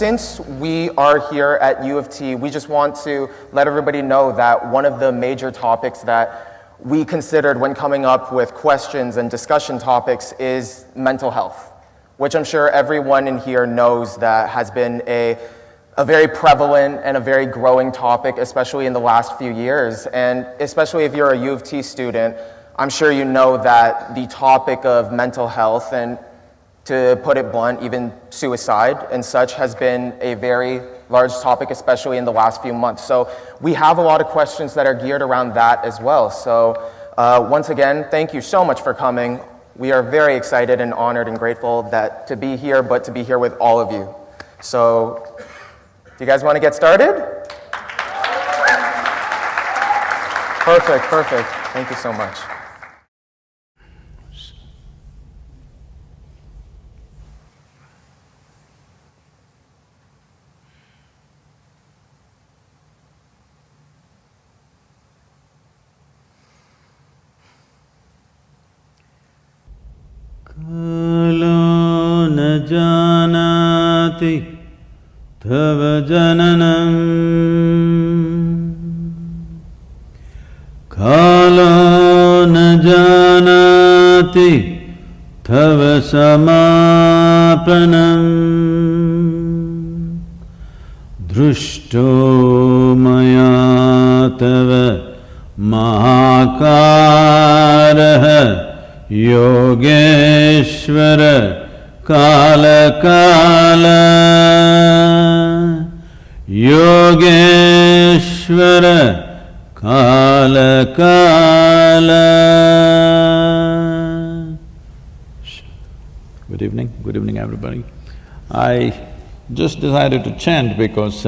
since we are here at U of T, we just want to let everybody know that one of the major topics that we considered when coming up with questions and discussion topics is mental health, which I'm sure everyone in here knows that has been a very prevalent and a very growing topic, especially in the last few years. And especially if you're a U of T student, I'm sure you know that the topic of mental health, and to put it blunt, even suicide and such, has been a very large topic, especially in the last few months. So we have a lot of questions that are geared around that as well. So once again, thank you so much for coming. We are very excited and honored and grateful to be here, but to be here with all of you. So, do you guys want to get started? Perfect, perfect. Thank you so much. Kalo na janati tava jananam Kalo na janati tava samapanam Drushto maya tava mahakaraha Yogeshvara Kala Kala Yogeshvara Kala Kala. Good evening everybody. I just decided to chant because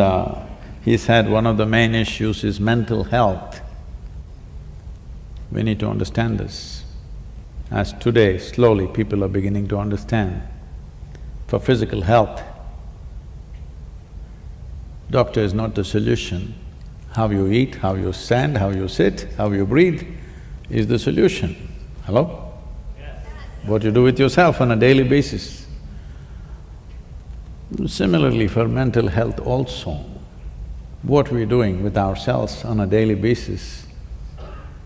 he said one of the main issues is mental health. We need to understand this. As today, slowly people are beginning to understand, for physical health, doctor is not the solution. How you eat, how you stand, how you sit, how you breathe is the solution. Hello? Yes. What you do with yourself on a daily basis. Similarly, for mental health also, what we're doing with ourselves on a daily basis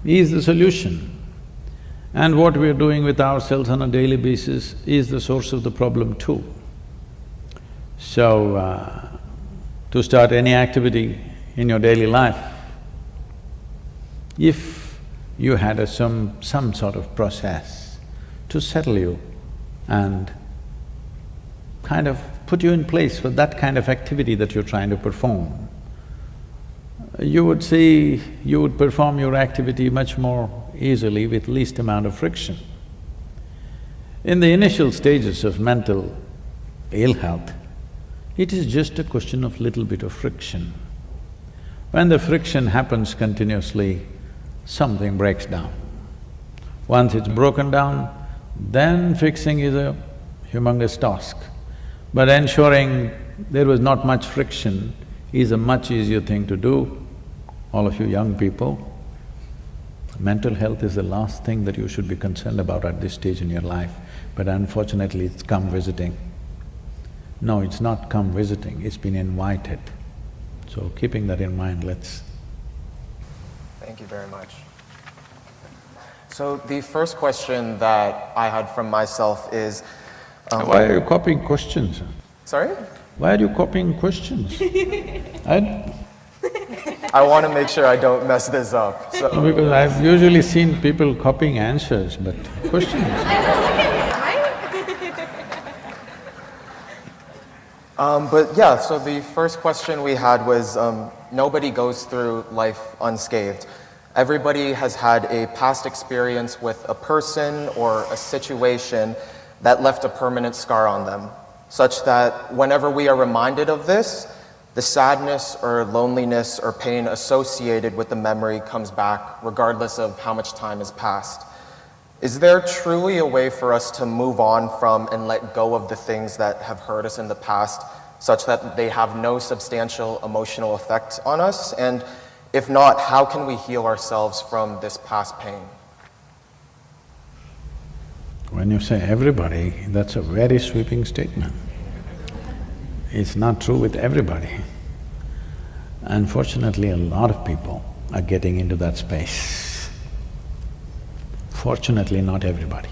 is the solution. And what we are doing with ourselves on a daily basis is the source of the problem too. So, to start any activity in your daily life, if you had some sort of process to settle you and kind of put you in place for that kind of activity that you're trying to perform, you would see, you would perform your activity much more easily with least amount of friction. In the initial stages of mental ill health, it is just a question of little bit of friction. When the friction happens continuously, something breaks down. Once it's broken down, then fixing is a humongous task. But ensuring there was not much friction is a much easier thing to do. All of you young people, mental health is the last thing that you should be concerned about at this stage in your life, but unfortunately it's come visiting. No, it's not come visiting, it's been invited. So keeping that in mind, let's… Thank you very much. So the first question that I had from myself is… Why are you copying questions? Sorry? Why are you copying questions? I want to make sure I don't mess this up, so… Because I've usually seen people copying answers, but questions… But yeah, so the first question we had was, nobody goes through life unscathed. Everybody has had a past experience with a person or a situation that left a permanent scar on them, such that whenever we are reminded of this, the sadness or loneliness or pain associated with the memory comes back regardless of how much time has passed. Is there truly a way for us to move on from and let go of the things that have hurt us in the past such that they have no substantial emotional effect on us? And if not, how can we heal ourselves from this past pain? When you say everybody, that's a very sweeping statement. It's not true with everybody. Unfortunately, a lot of people are getting into that space. Fortunately, not everybody.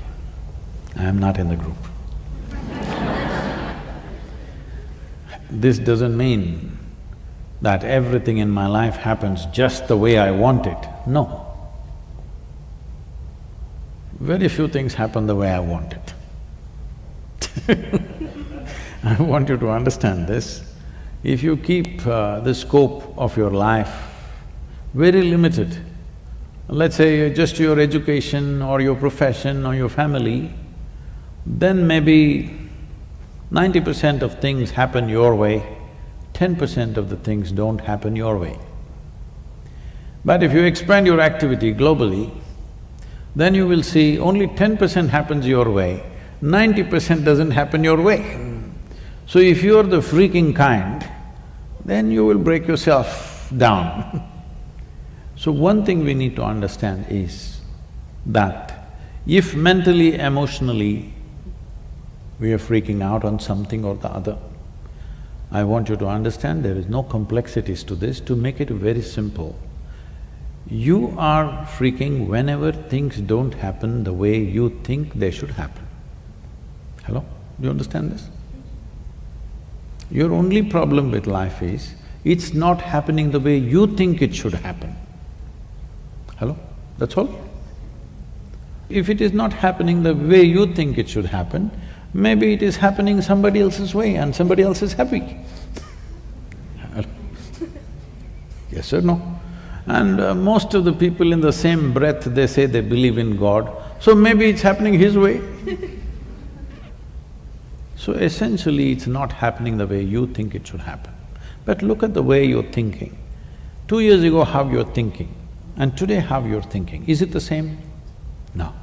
I am not in the group. This doesn't mean that everything in my life happens just the way I want it. No. Very few things happen the way I want it. I want you to understand this. If you keep the scope of your life very limited, let's say just your education or your profession or your family, then maybe 90% of things happen your way, 10% of the things don't happen your way. But if you expand your activity globally, then you will see only 10% happens your way, 90% doesn't happen your way. So if you're the freaking kind, then you will break yourself down. So one thing we need to understand is that if mentally, emotionally, we are freaking out on something or the other, I want you to understand there is no complexities to this. To make it very simple, you are freaking whenever things don't happen the way you think they should happen. Hello? Do you understand this? Your only problem with life is, it's not happening the way you think it should happen. Hello? That's all. If it is not happening the way you think it should happen, maybe it is happening somebody else's way and somebody else is happy. Hello? Yes or no? And most of the people in the same breath, they say they believe in God, so maybe it's happening his way. So essentially, it's not happening the way you think it should happen. But look at the way you're thinking. 2 years ago, how you're thinking, and today how you're thinking. Is it the same? No.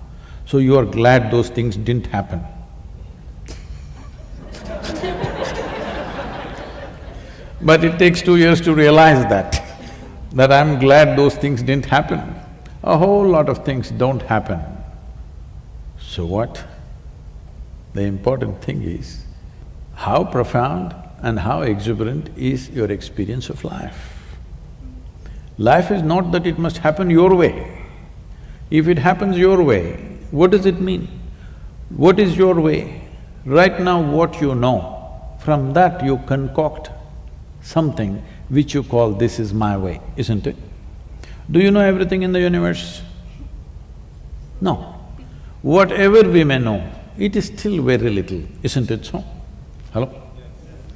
So you are glad those things didn't happen. But it takes 2 years to realize that I'm glad those things didn't happen. A whole lot of things don't happen. So what? The important thing is, how profound and how exuberant is your experience of life. Life is not that it must happen your way. If it happens your way, what does it mean? What is your way? Right now what you know, from that you concoct something which you call, this is my way, isn't it? Do you know everything in the universe? No. Whatever we may know, it is still very little, isn't it so? Hello?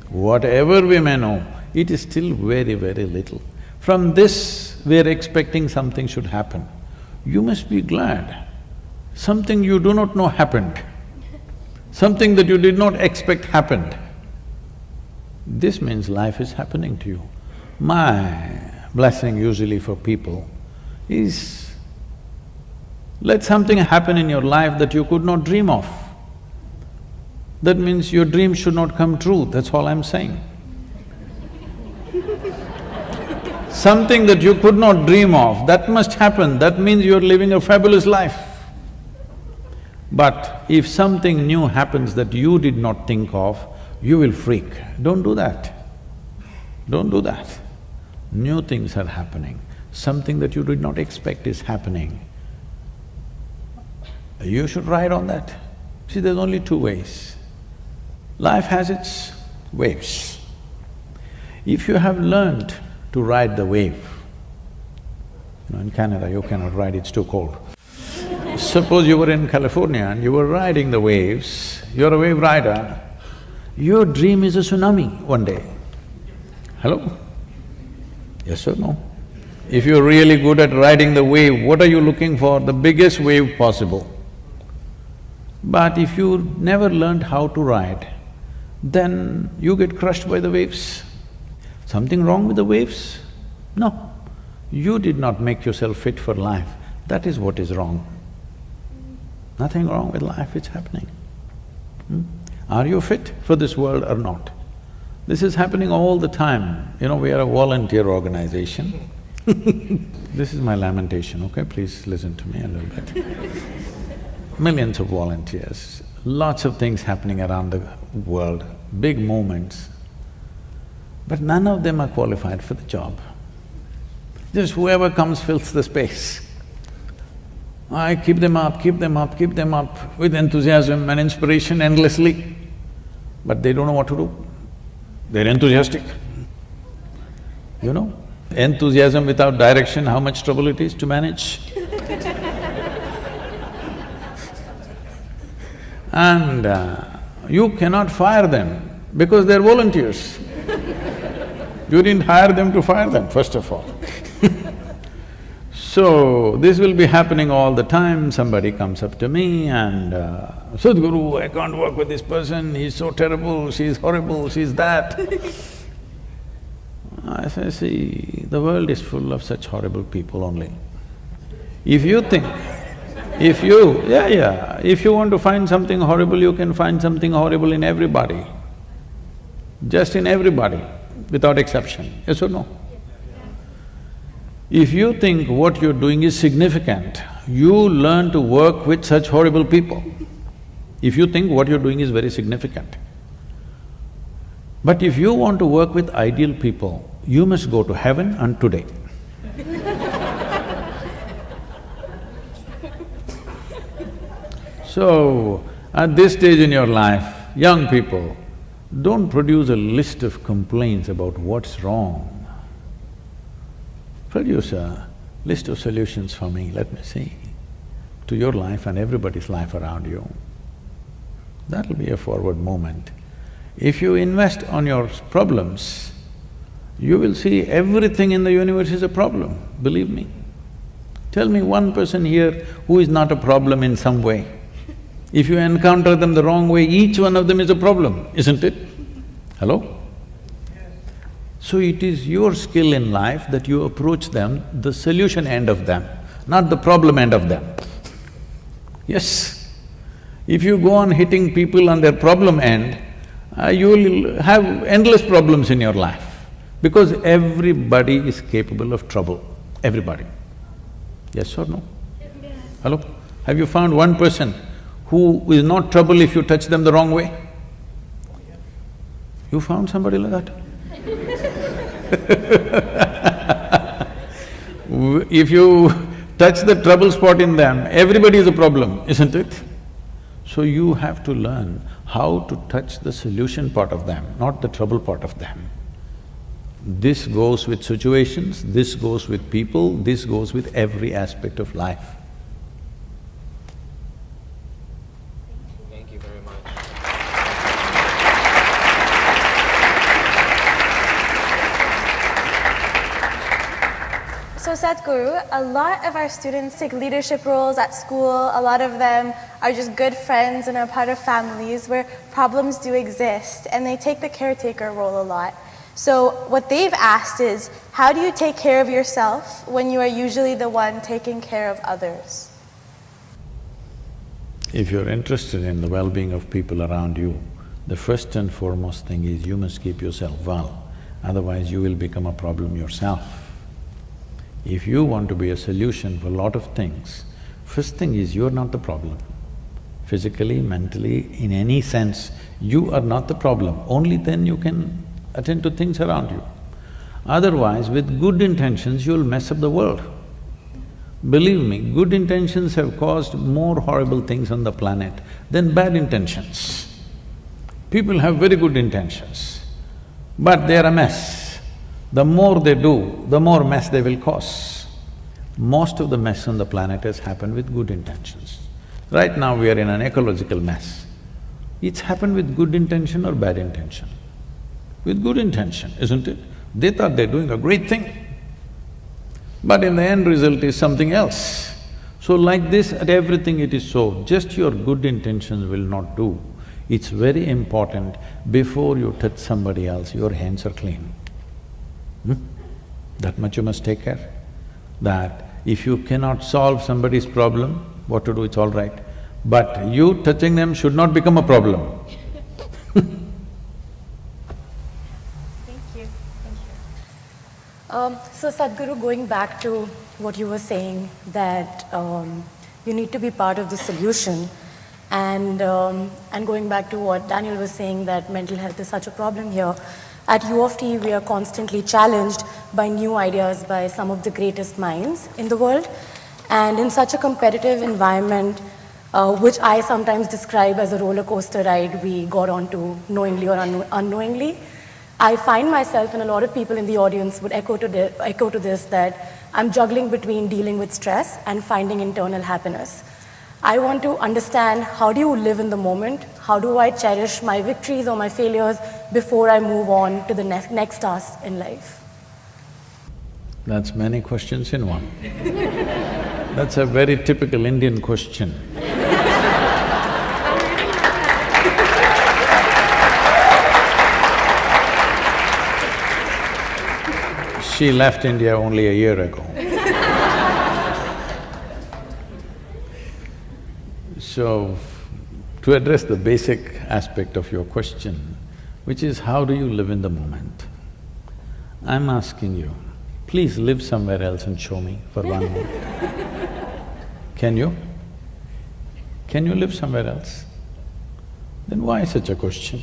Whatever we may know, it is still very, very little. From this, we're expecting something should happen. You must be glad. Something you do not know happened. Something that you did not expect happened. This means life is happening to you. My blessing usually for people is, let something happen in your life that you could not dream of. That means your dream should not come true, that's all I'm saying. Something that you could not dream of, that must happen, that means you're living a fabulous life. But if something new happens that you did not think of, you will freak. Don't do that. Don't do that. New things are happening, something that you did not expect is happening. You should ride on that. See, there's only two ways. Life has its waves. If you have learned to ride the wave, in Canada you cannot ride, it's too cold. Suppose you were in California and you were riding the waves, you're a wave rider, your dream is a tsunami one day. Hello? Yes or no? If you're really good at riding the wave, what are you looking for? The biggest wave possible. But if you never learned how to ride, then you get crushed by the waves. Something wrong with the waves? No. You did not make yourself fit for life, that is what is wrong. Nothing wrong with life, it's happening. Are you fit for this world or not? This is happening all the time. You know, we are a volunteer organization. This is my lamentation, okay? Please listen to me a little bit. Millions of volunteers, lots of things happening around the world, big movements. but none of them are qualified for the job. Just whoever comes fills the space. I keep them up with enthusiasm and inspiration endlessly, but they don't know what to do. They're enthusiastic. You know, enthusiasm without direction, how much trouble it is to manage. And you cannot fire them because they're volunteers. You didn't hire them to fire them, first of all. So, this will be happening all the time. Somebody comes up to me and, Sadhguru, I can't work with this person, he's so terrible, she's horrible, she's that. I say, see, the world is full of such horrible people only. If you think… if you want to find something horrible, you can find something horrible in everybody. Just in everybody, without exception, yes or no? If you think what you're doing is significant, you learn to work with such horrible people. If you think what you're doing is very significant. But if you want to work with ideal people, you must go to heaven and today. So, at this stage in your life, young people, don't produce a list of complaints about what's wrong. Produce a list of solutions for me, let me see, to your life and everybody's life around you. That'll be a forward movement. If you invest on your problems, you will see everything in the universe is a problem, believe me. Tell me one person here who is not a problem in some way. If you encounter them the wrong way, each one of them is a problem, isn't it? Hello? So it is your skill in life that you approach them, the solution end of them, not the problem end of them. Yes. If you go on hitting people on their problem end, you will have endless problems in your life, because everybody is capable of trouble, everybody. Yes or no? Yes. Hello? Have you found one person who is not trouble if you touch them the wrong way? You found somebody like that? If you touch the trouble spot in them, everybody is a problem, isn't it? So you have to learn how to touch the solution part of them, not the trouble part of them. This goes with situations, this goes with people, this goes with every aspect of life. Thank you very much. So Sadhguru, a lot of our students take leadership roles at school. A lot of them are just good friends and are part of families where problems do exist, and they take the caretaker role a lot. So what they've asked is, how do you take care of yourself when you are usually the one taking care of others? If you're interested in the well-being of people around you, the first and foremost thing is you must keep yourself well, otherwise you will become a problem yourself. If you want to be a solution for a lot of things, first thing is you're not the problem. Physically, mentally, in any sense, you are not the problem, only then you can attend to things around you. Otherwise, with good intentions, you'll mess up the world. Believe me, good intentions have caused more horrible things on the planet than bad intentions. People have very good intentions, but they're a mess. The more they do, the more mess they will cause. Most of the mess on the planet has happened with good intentions. Right now we are in an ecological mess. It's happened with good intention or bad intention? With good intention, isn't it? They thought they're doing a great thing, but in the end result is something else. So like this, at everything it is so, just your good intentions will not do. It's very important, before you touch somebody else, your hands are clean. That much you must take care. That if you cannot solve somebody's problem, what to do, it's all right. But you touching them should not become a problem. So Sadhguru, going back to what you were saying, that you need to be part of the solution, and going back to what Daniel was saying, that mental health is such a problem here, At U of T, we are constantly challenged by new ideas by some of the greatest minds in the world. And in such a competitive environment, which I sometimes describe as a roller coaster ride we got onto knowingly or unknowingly, I find myself, and a lot of people in the audience would echo to this, that I'm juggling between dealing with stress and finding internal happiness. I want to understand, how do you live in the moment? How do I cherish my victories or my failures before I move on to the next task in life? That's many questions in one. That's a very typical Indian question. She left India only a year ago. So, to address the basic aspect of your question, which is how do you live in the moment? I'm asking you, please live somewhere else and show me for 1 minute. Can you? Can you live somewhere else? Then why such a question?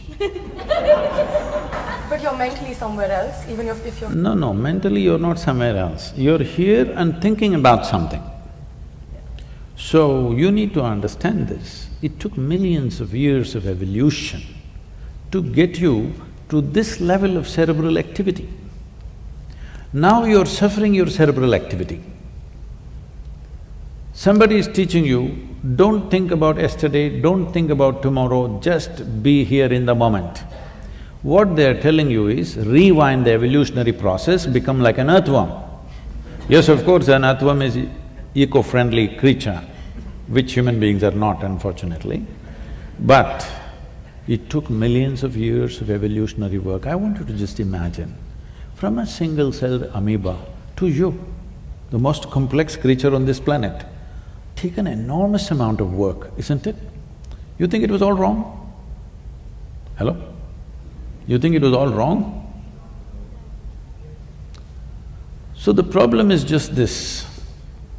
But you're mentally somewhere else, even if you're… No, mentally you're not somewhere else. You're here and thinking about something. So, you need to understand this. It took millions of years of evolution to get you to this level of cerebral activity. Now you're suffering your cerebral activity. Somebody is teaching you, don't think about yesterday, don't think about tomorrow, just be here in the moment. What they're telling you is, rewind the evolutionary process, become like an earthworm. Yes, of course, an earthworm is eco-friendly creature, which human beings are not, unfortunately. But it took millions of years of evolutionary work. I want you to just imagine, from a single-celled amoeba to you, the most complex creature on this planet, take an enormous amount of work, isn't it? You think it was all wrong? Hello? You think it was all wrong? So the problem is just this.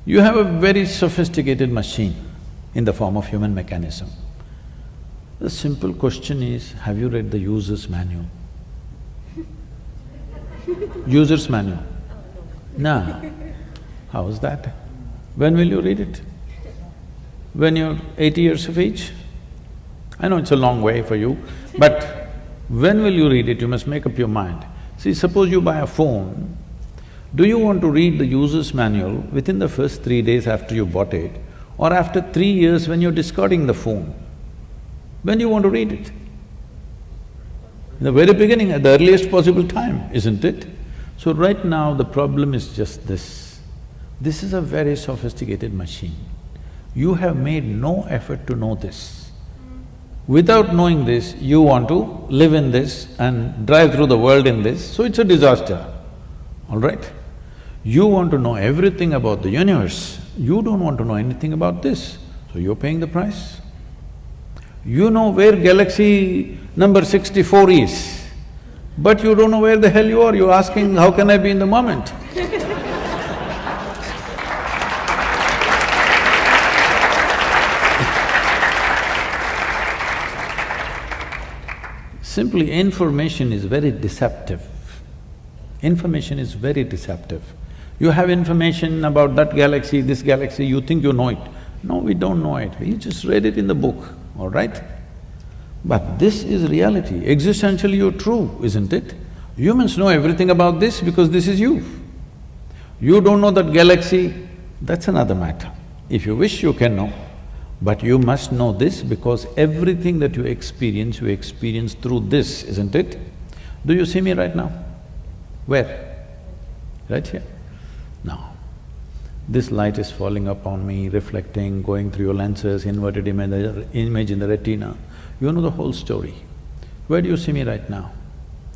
You have a very sophisticated machine in the form of human mechanism. The simple question is, have you read the user's manual? User's manual? No. How is that? When will you read it? When you're 80 years of age? I know it's a long way for you, but when will you read it? You must make up your mind. See, suppose you buy a phone, do you want to read the user's manual within the first 3 days after you bought it, or after 3 years when you're discarding the phone? When do you want to read it? In the very beginning, at the earliest possible time, isn't it? So right now, the problem is just this. This is a very sophisticated machine. You have made no effort to know this. Without knowing this, you want to live in this and drive through the world in this, so it's a disaster, all right? You want to know everything about the universe, you don't want to know anything about this, so you're paying the price. You know where galaxy number 64 is, but you don't know where the hell you are, you're asking, how can I be in the moment? Simply, information is very deceptive. Information is very deceptive. You have information about that galaxy, this galaxy, you think you know it. No, we don't know it, we just read it in the book, all right? But this is reality, existentially you're true, isn't it? Humans know everything about this because this is you. You don't know that galaxy, that's another matter. If you wish, you can know. But you must know this because everything that you experience through this, isn't it? Do you see me right now? Where? Right here. Now, this light is falling upon me, reflecting, going through your lenses, inverted image in the retina. You know the whole story. Where do you see me right now?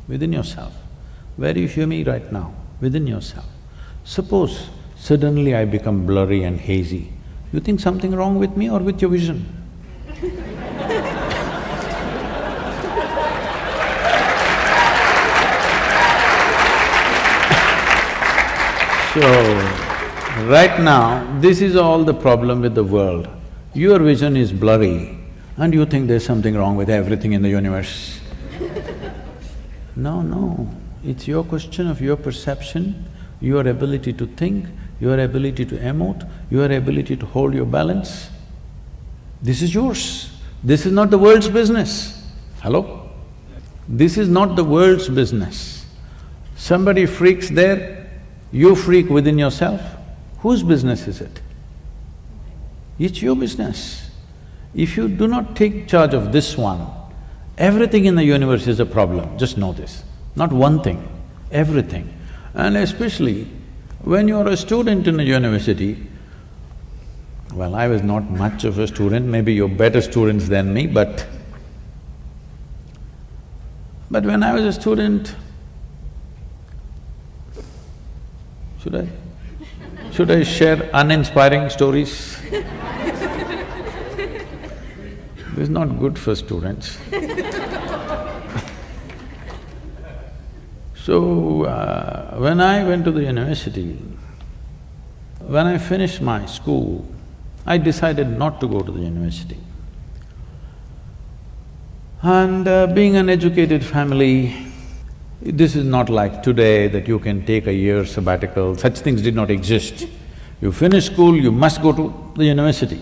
Within yourself. Where do you hear me right now? Within yourself. Suppose suddenly I become blurry and hazy, you think something wrong with me or with your vision? So, right now, this is all the problem with the world. Your vision is blurry and you think there's something wrong with everything in the universe. No, no, it's your question of your perception, your ability to think, your ability to emote, your ability to hold your balance. This is yours. This is not the world's business. Hello? This is not the world's business. Somebody freaks there, you freak within yourself. Whose business is it? It's your business. If you do not take charge of this one, everything in the universe is a problem, just know this. Not one thing, everything. And especially when you're a student in a university, well, I was not much of a student, maybe you're better students than me, but when I was a student, should I share uninspiring stories? This is not good for students. So, when I went to the university, when I finished my school, I decided not to go to the university. And being an educated family, this is not like today that you can take a year sabbatical, such things did not exist. You finish school, you must go to the university.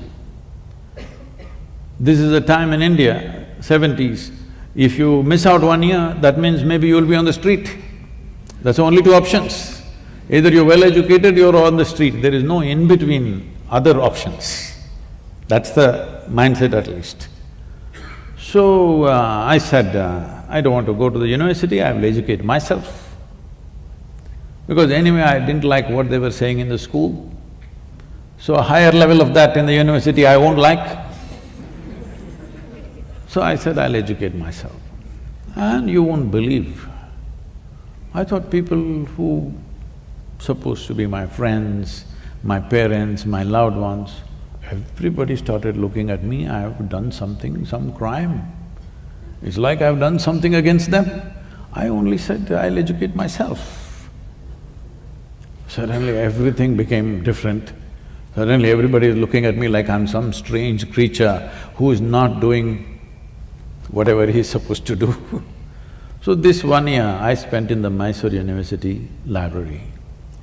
This is a time in India, 70s, if you miss out 1 year, that means maybe you'll be on the street. That's only two options. Either you're well educated, you're on the street, there is no in-between other options. That's the mindset at least. So, I said, I don't want to go to the university, I will educate myself. Because anyway, I didn't like what they were saying in the school. So a higher level of that in the university I won't like. So I said, I'll educate myself. And you won't believe, I thought people who supposed to be my friends, my parents, my loved ones, everybody started looking at me, I have done something, some crime. It's like I've done something against them. I only said, I'll educate myself. Suddenly everything became different. Suddenly everybody is looking at me like I'm some strange creature who is not doing whatever he's supposed to do. So this 1 year I spent in the Mysore University library.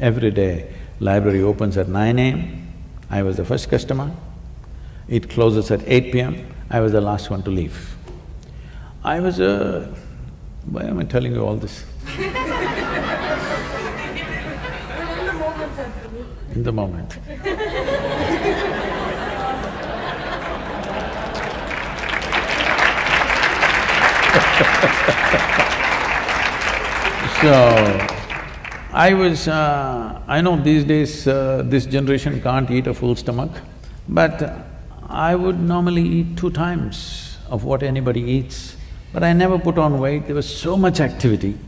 Every day, library opens at 9 a.m., I was the first customer. It closes at 8 p.m., I was the last one to leave. I was a… why am I telling you all this? In the moment. So, I know these days this generation can't eat a full stomach, but I would normally eat 2 times of what anybody eats, but I never put on weight, there was so much activity.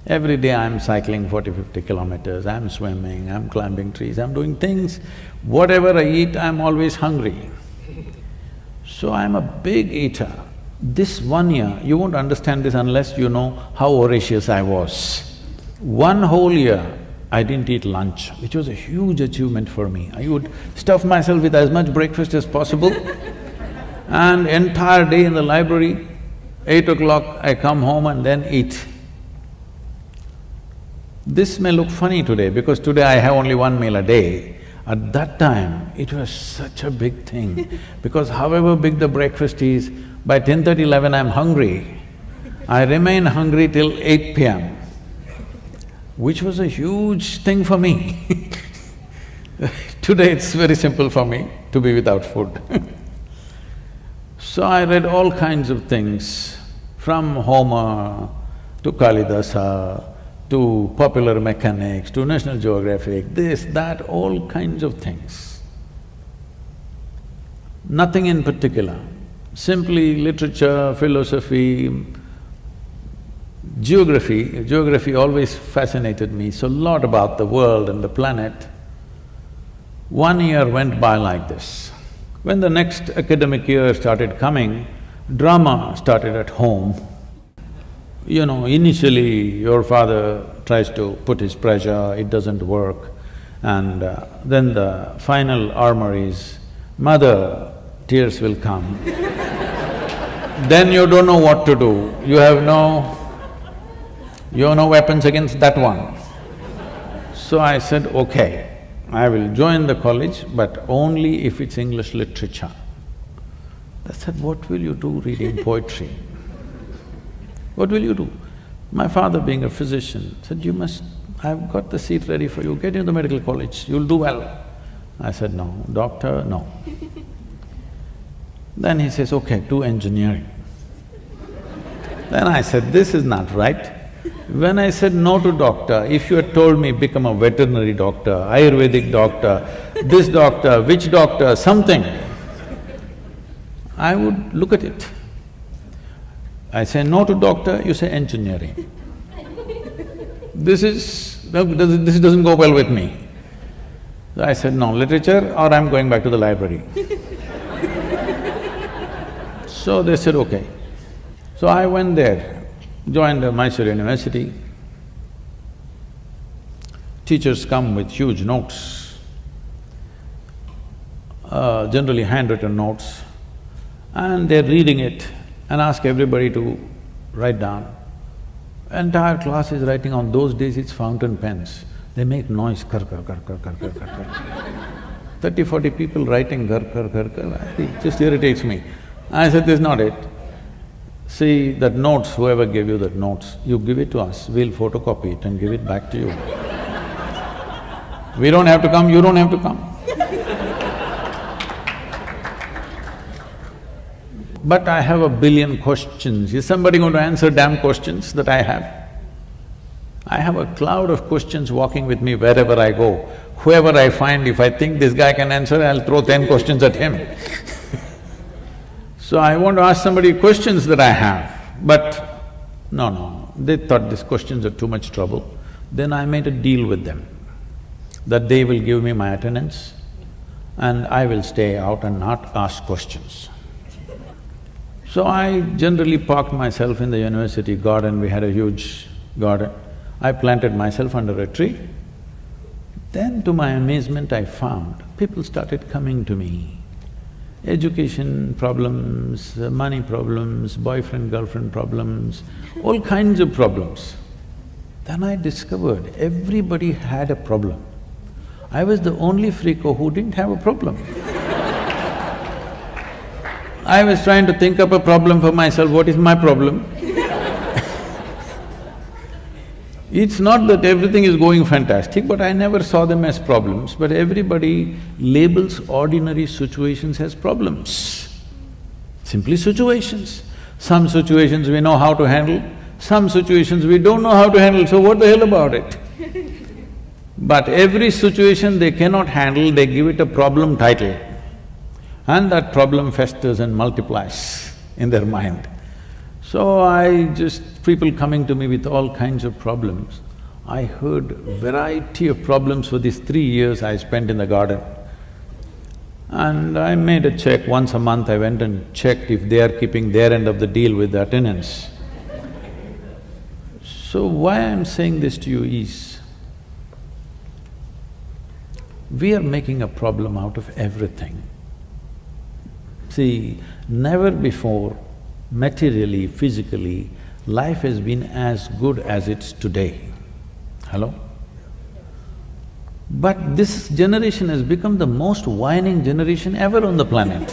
Every day I'm cycling 40-50 kilometers, I'm swimming, I'm climbing trees, I'm doing things. Whatever I eat, I'm always hungry. So I'm a big eater. This 1 year, you won't understand this unless you know how voracious I was. 1 whole year, I didn't eat lunch, which was a huge achievement for me. I would stuff myself with as much breakfast as possible and entire day in the library, 8 o'clock I come home and then eat. This may look funny today because today I have only 1 meal a day. At that time, it was such a big thing because however big the breakfast is, by 10:30, 11 I'm hungry. I remain hungry till 8 p.m., which was a huge thing for me. Today it's very simple for me to be without food. So I read all kinds of things, from Homer to Kalidasa, to popular mechanics, to National Geographic, this, that, all kinds of things. Nothing in particular, simply literature, philosophy, geography. Geography always fascinated me, so a lot about the world and the planet. 1 year went by like this. When the next academic year started coming, drama started at home. You know, initially your father tries to put his pressure, it doesn't work, and then the final armor is, mother, tears will come. Then you don't know what to do, you have no… You have no weapons against that one. So I said, okay, I will join the college, but only if it's English literature. They said, what will you do reading poetry? What will you do? My father, being a physician, said, I've got the seat ready for you, get into the medical college, you'll do well. I said, no, doctor, no. Then he says, okay, do engineering. Then I said, this is not right. When I said no to doctor, if you had told me become a veterinary doctor, Ayurvedic doctor, this doctor, which doctor, something, I would look at it. I say no to doctor, you say engineering. This doesn't go well with me. So I said, no, literature or I'm going back to the library. So they said, okay. So I went there, joined Mysore University. Teachers come with huge notes, generally handwritten notes, and they're reading it and ask everybody to write down. Entire class is writing. On those days it's fountain pens. They make noise, kar kar kar kar kar kar kar kar. 30-40 people writing kar kar kar kar, it just irritates me. I said, this is not it. See, that notes, whoever gave you that notes, you give it to us, we'll photocopy it and give it back to you. We don't have to come, you don't have to come. But I have a billion questions. Is somebody going to answer damn questions that I have? I have a cloud of questions walking with me wherever I go. Whoever I find, if I think this guy can answer, I'll throw 10 questions at him. So I want to ask somebody questions that I have, but no, they thought these questions are too much trouble. Then I made a deal with them, that they will give me my attendance and I will stay out and not ask questions. So I generally parked myself in the university garden, we had a huge garden. I planted myself under a tree. Then to my amazement I found people started coming to me. Education problems, money problems, boyfriend-girlfriend problems, all kinds of problems. Then I discovered everybody had a problem. I was the only freako who didn't have a problem. I was trying to think up a problem for myself, what is my problem? It's not that everything is going fantastic, but I never saw them as problems, but everybody labels ordinary situations as problems. Simply situations. Some situations we know how to handle, some situations we don't know how to handle, so what the hell about it? But every situation they cannot handle, they give it a problem title. And that problem festers and multiplies in their mind. So people coming to me with all kinds of problems. I heard variety of problems for these 3 years I spent in the garden. And I made a check, once a month I went and checked if they are keeping their end of the deal with the attendance. So why I'm saying this to you is, we are making a problem out of everything. See, never before, materially, physically, life has been as good as it's today. Hello? But this generation has become the most whining generation ever on the planet.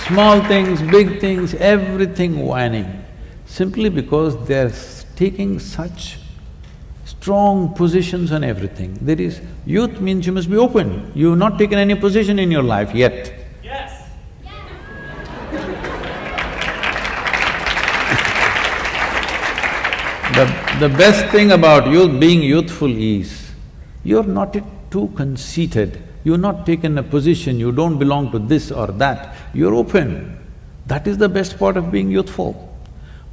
Small things, big things, everything whining, simply because they're taking such strong positions on everything. There is… youth means you must be open. You've not taken any position in your life yet. Yes. The best thing about youth being youthful is, you're not too conceited, you've not taken a position, you don't belong to this or that, you're open. That is the best part of being youthful.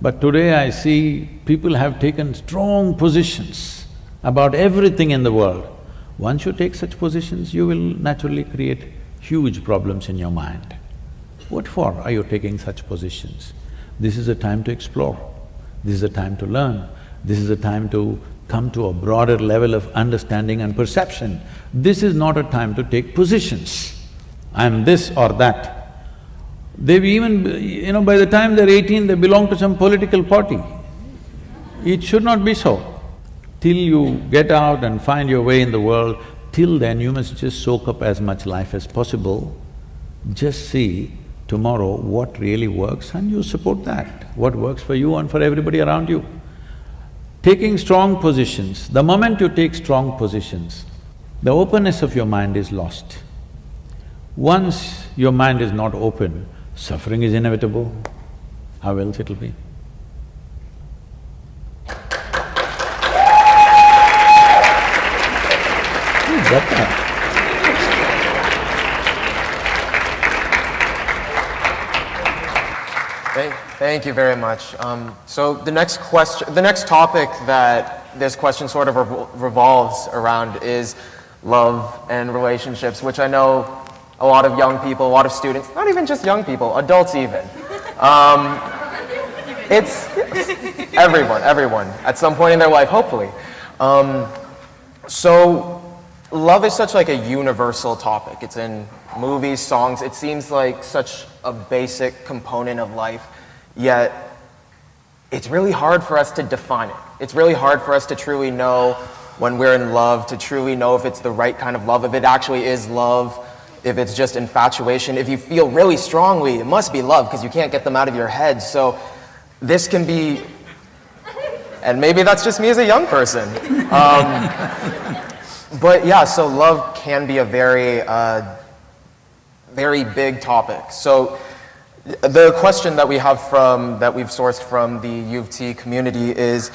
But today I see people have taken strong positions about everything in the world. Once you take such positions, you will naturally create huge problems in your mind. What for are you taking such positions? This is a time to explore, this is a time to learn, this is a time to come to a broader level of understanding and perception. This is not a time to take positions. I'm this or that. They've even, by the time they're 18, they belong to some political party. It should not be so. Till you get out and find your way in the world, till then you must just soak up as much life as possible. Just see tomorrow what really works and you support that, what works for you and for everybody around you. Taking strong positions, the moment you take strong positions, the openness of your mind is lost. Once your mind is not open, suffering is inevitable. How else it'll be? Who's got that? Thank you very much. So the next topic that this question sort of revolves around is love and relationships, which I know a lot of young people, a lot of students, not even just young people, adults even. It's everyone, at some point in their life, hopefully. So love is such like a universal topic. It's in movies, songs, it seems like such a basic component of life, yet it's really hard for us to define it. It's really hard for us to truly know when we're in love, to truly know if it's the right kind of love, if it actually is love, if it's just infatuation. If you feel really strongly, it must be love because you can't get them out of your head. So this can be, and maybe that's just me as a young person. But yeah, so love can be a very big topic. So the question that we've sourced from the U of T community is,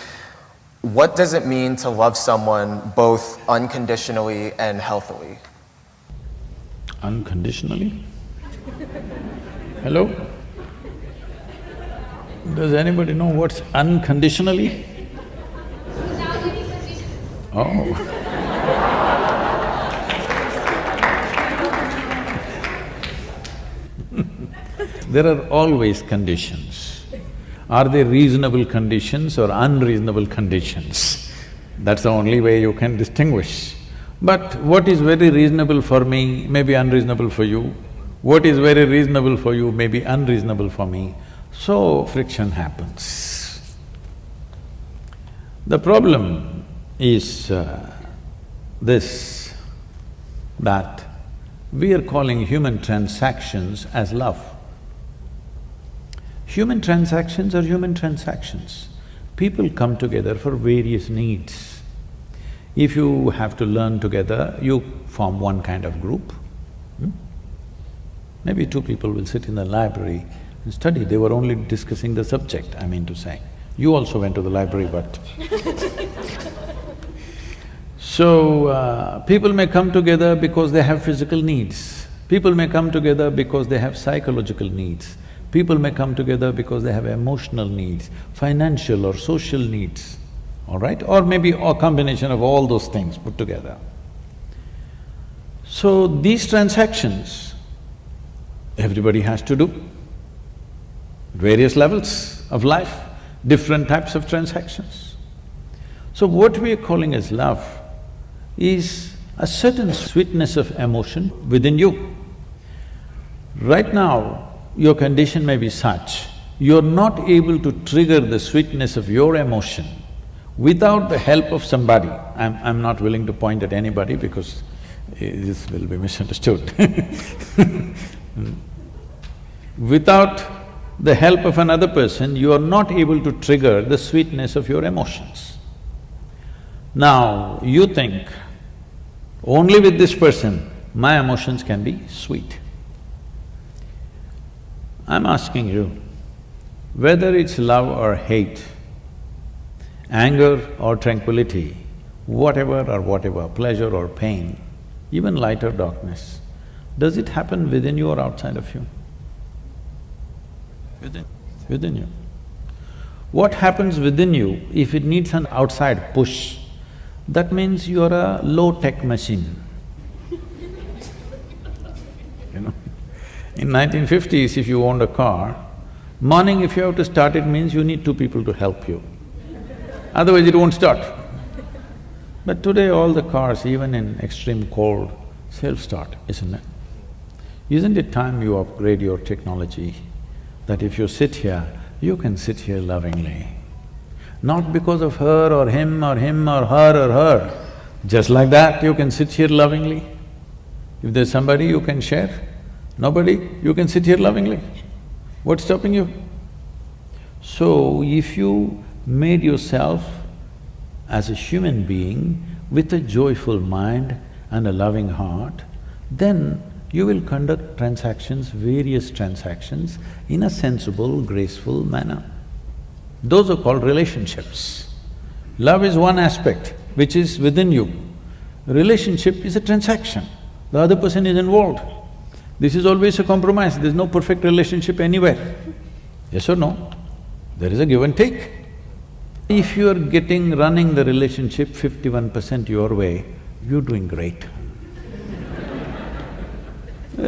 what does it mean to love someone both unconditionally and healthily? Unconditionally? Hello? Does anybody know what's unconditionally? Oh. There are always conditions. Are they reasonable conditions or unreasonable conditions? That's the only way you can distinguish. But what is very reasonable for me may be unreasonable for you. What is very reasonable for you may be unreasonable for me. So friction happens. The problem is this, that we are calling human transactions as love. Human transactions are human transactions. People come together for various needs. If you have to learn together, you form one kind of group. Maybe two people will sit in the library and study, they were only discussing the subject, I mean to say. You also went to the library, but So, people may come together because they have physical needs. People may come together because they have psychological needs. People may come together because they have emotional needs, financial or social needs, all right? Or maybe a combination of all those things put together. So, these transactions, everybody has to do. Various levels of life, different types of transactions. So, what we are calling as love is a certain sweetness of emotion within you. Right now, your condition may be such, you're not able to trigger the sweetness of your emotion without the help of somebody. I'm not willing to point at anybody because this will be misunderstood. Without the help of another person, you are not able to trigger the sweetness of your emotions. Now, you think, only with this person, my emotions can be sweet. I'm asking you, whether it's love or hate, anger or tranquility, whatever, pleasure or pain, even light or darkness, does it happen within you or outside of you? Within you. What happens within you, if it needs an outside push, that means you're a low-tech machine. In 1950s, if you owned a car, morning if you have to start it means you need two people to help you. Otherwise it won't start. But today all the cars, even in extreme cold, self-start, isn't it? Isn't it time you upgrade your technology? That if you sit here, you can sit here lovingly. Not because of her or him or her. Just like that, you can sit here lovingly. If there's somebody you can share, nobody, you can sit here lovingly. What's stopping you? So, if you made yourself as a human being with a joyful mind and a loving heart, then you will conduct transactions, various transactions, in a sensible, graceful manner. Those are called relationships. Love is one aspect which is within you. Relationship is a transaction, the other person is involved. This is always a compromise, there's no perfect relationship anywhere. Yes or no? There is a give and take. If you're running the relationship 51% your way, you're doing great.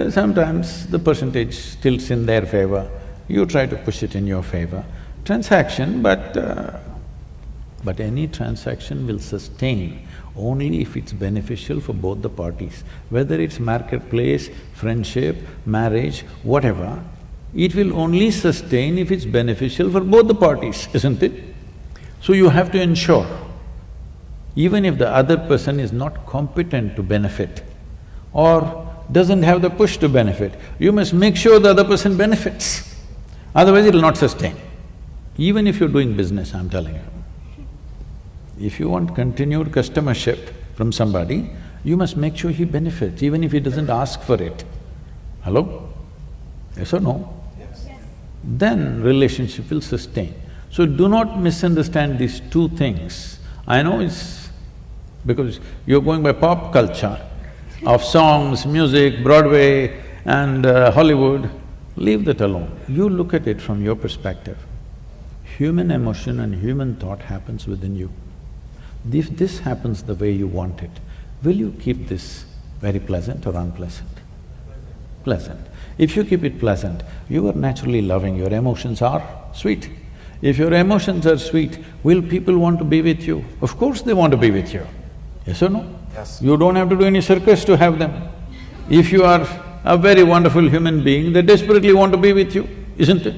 Sometimes the percentage tilts in their favor, you try to push it in your favor. Transaction, but any transaction will sustain only if it's beneficial for both the parties. Whether it's marketplace, friendship, marriage, whatever, it will only sustain if it's beneficial for both the parties, isn't it? So you have to ensure, even if the other person is not competent to benefit or doesn't have the push to benefit, you must make sure the other person benefits, otherwise it'll not sustain. Even if you're doing business, I'm telling you. If you want continued customership from somebody, you must make sure he benefits, even if he doesn't ask for it. Hello? Yes or no? Yes. Then relationship will sustain. So do not misunderstand these two things. I know it's because you're going by pop culture of songs, music, Broadway and Hollywood. Leave that alone. You look at it from your perspective. Human emotion and human thought happens within you. If this happens the way you want it, will you keep this very pleasant or unpleasant? Pleasant. If you keep it pleasant, you are naturally loving, your emotions are sweet. If your emotions are sweet, will people want to be with you? Of course they want to be with you. Yes or no? Yes. You don't have to do any circus to have them. If you are a very wonderful human being, they desperately want to be with you, isn't it?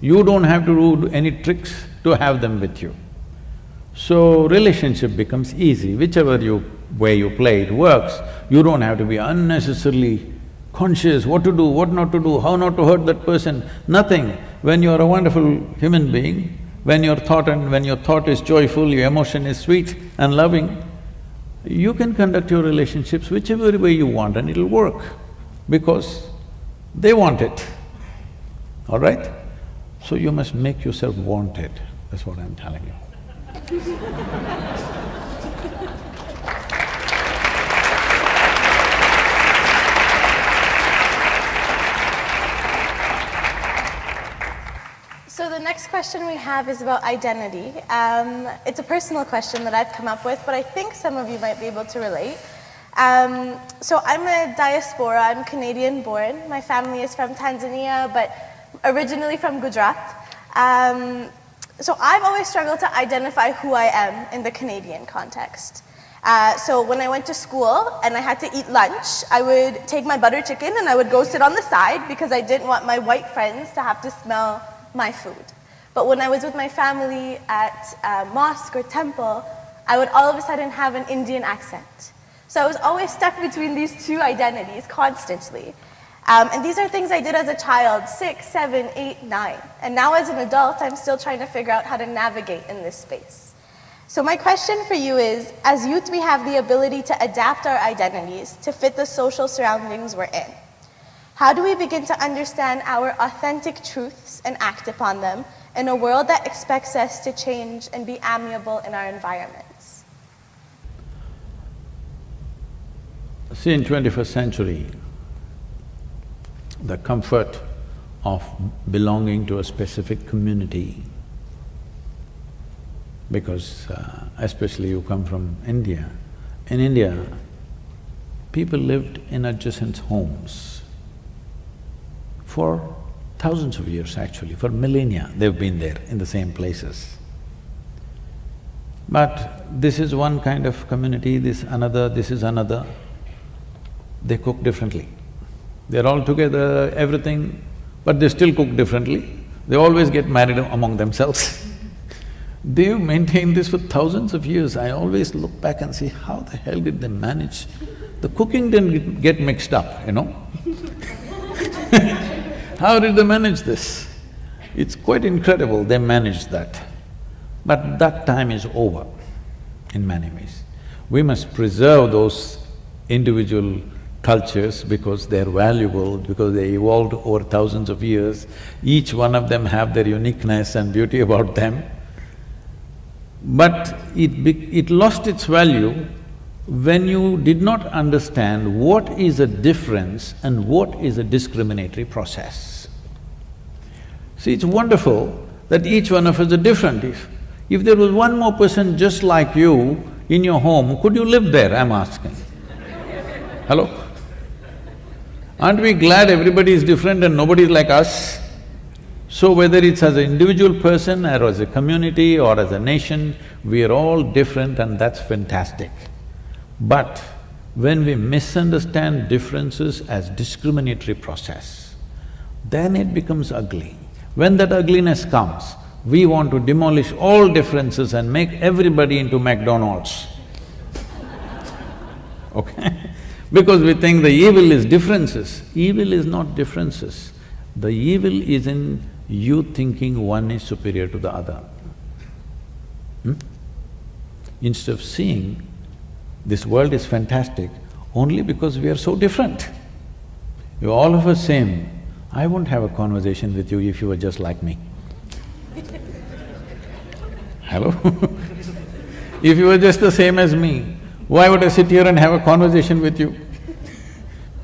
You don't have to do any tricks to have them with you. So, relationship becomes easy, whichever way you play, it works. You don't have to be unnecessarily conscious what to do, what not to do, how not to hurt that person, nothing. When you are a wonderful human being, when your thought is joyful, your emotion is sweet and loving, you can conduct your relationships whichever way you want and it'll work, because they want it, all right? So you must make yourself wanted, that's what I'm telling you. So the next question we have is about identity. It's a personal question that I've come up with, but I think some of you might be able to relate. So I'm a diaspora, I'm Canadian born. My family is from Tanzania, but originally from Gujarat. So I've always struggled to identify who I am in the Canadian context. So when I went to school and I had to eat lunch, I would take my butter chicken and I would go sit on the side because I didn't want my white friends to have to smell my food. But when I was with my family at mosque or temple, I would all of a sudden have an Indian accent. So I was always stuck between these two identities constantly. And these are things I did as a child, 6, 7, 8, 9. And now as an adult, I'm still trying to figure out how to navigate in this space. So my question for you is, as youth, we have the ability to adapt our identities to fit the social surroundings we're in. How do we begin to understand our authentic truths and act upon them in a world that expects us to change and be amiable in our environments? See, in 21st century, the comfort of belonging to a specific community, because especially you come from India. In India, people lived in adjacent homes for thousands of years actually, for millennia they've been there in the same places. But this is one kind of community, this is another, they cook differently. They're all together, everything, but they still cook differently. They always get married among themselves. They've maintained this for thousands of years. I always look back and see, how the hell did they manage? The cooking didn't get mixed up, you know. How did they manage this? It's quite incredible they managed that. But that time is over in many ways. We must preserve those individual cultures because they're valuable, because they evolved over thousands of years. Each one of them have their uniqueness and beauty about them. But it lost its value when you did not understand what is a difference and what is a discriminatory process. See, it's wonderful that each one of us are different. If there was one more person just like you in your home, could you live there, I'm asking? Hello? Aren't we glad everybody is different and nobody is like us? So whether it's as an individual person or as a community or as a nation, we are all different and that's fantastic. But when we misunderstand differences as discriminatory process, then it becomes ugly. When that ugliness comes, we want to demolish all differences and make everybody into McDonald's. Okay? Because we think the evil is differences. Evil is not differences. The evil is in you thinking one is superior to the other. Instead of seeing this world is fantastic only because we are so different. You're all of us same. I won't have a conversation with you if you were just like me. Hello? If you were just the same as me, why would I sit here and have a conversation with you?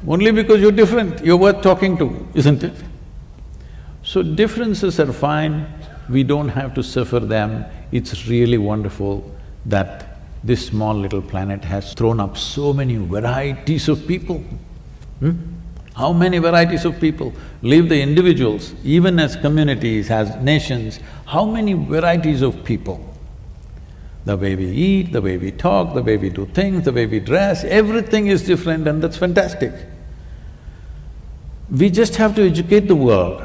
Only because you're different, you're worth talking to, isn't it? So differences are fine, we don't have to suffer them. It's really wonderful that this small little planet has thrown up so many varieties of people. How many varieties of people? Leave the individuals, even as communities, as nations, how many varieties of people? The way we eat, the way we talk, the way we do things, the way we dress, everything is different and that's fantastic. We just have to educate the world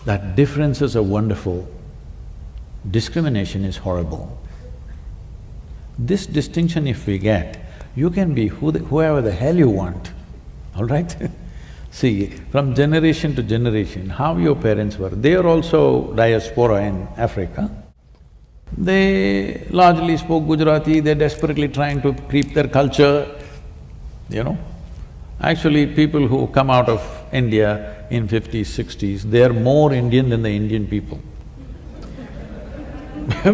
that differences are wonderful, discrimination is horrible. This distinction if we get, you can be whoever the hell you want, all right? See, from generation to generation, how your parents were, they are also diaspora in Africa. They largely spoke Gujarati, they're desperately trying to keep their culture, you know. Actually, people who come out of India in 50s, 60s, they are more Indian than the Indian people.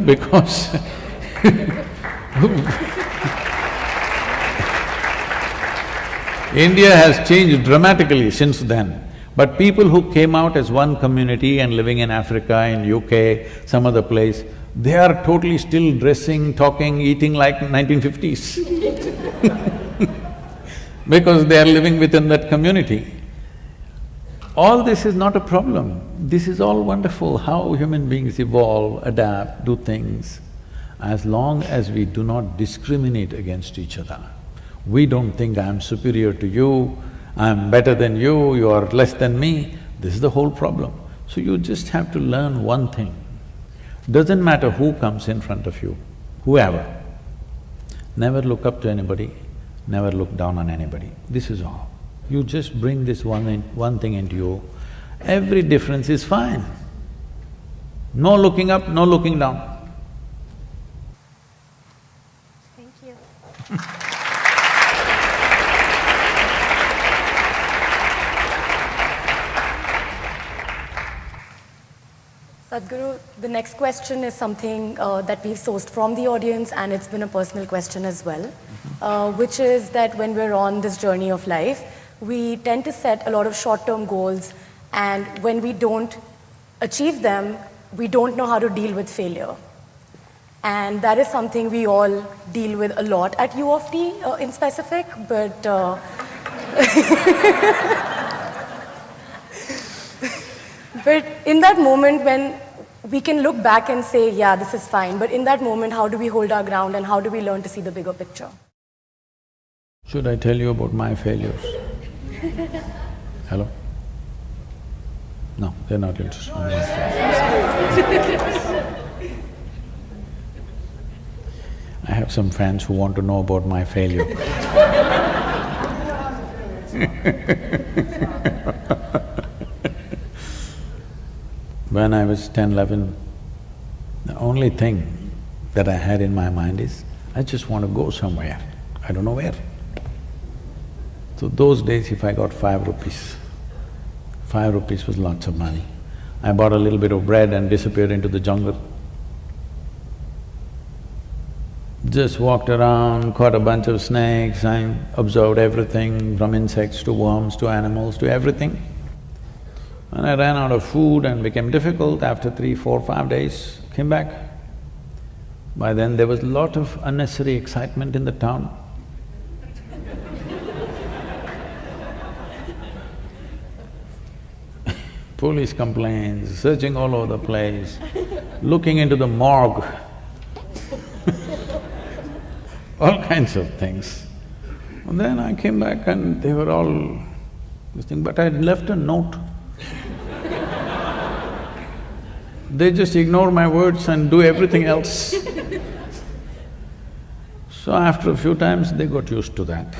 Because India has changed dramatically since then. But people who came out as one community and living in Africa, in UK, some other place, they are totally still dressing, talking, eating like 1950s because they are living within that community. All this is not a problem. This is all wonderful, how human beings evolve, adapt, do things. As long as we do not discriminate against each other. We don't think I'm superior to you, I'm better than you are less than me. This is the whole problem. So you just have to learn one thing. Doesn't matter who comes in front of you, whoever. Never look up to anybody, never look down on anybody. This is all. You just bring this one thing into you, every difference is fine. No looking up, no looking down. Thank you. Sadhguru, the next question is something that we've sourced from the audience, and it's been a personal question as well, which is that when we're on this journey of life, we tend to set a lot of short-term goals, and when we don't achieve them, we don't know how to deal with failure. And that is something we all deal with a lot at U of T in specific, but but in that moment when we can look back and say, yeah, this is fine, but in that moment, how do we hold our ground and how do we learn to see the bigger picture? Should I tell you about my failures? Hello? No, they're not interested. I have some friends who want to know about my failure. When I was 10, 11, the only thing that I had in my mind is, I just want to go somewhere, I don't know where. So those days if I got 5 rupees, 5 rupees was lots of money. I bought a little bit of bread and disappeared into the jungle. Just walked around, caught a bunch of snakes, I observed everything from insects to worms to animals to everything. When I ran out of food and became difficult, after 3, 4, 5 days, came back. By then there was a lot of unnecessary excitement in the town. Police complaints, searching all over the place, looking into the morgue, all kinds of things. And then I came back and they were all this thing, but I had left a note. They just ignore my words and do everything else. So after a few times, they got used to that.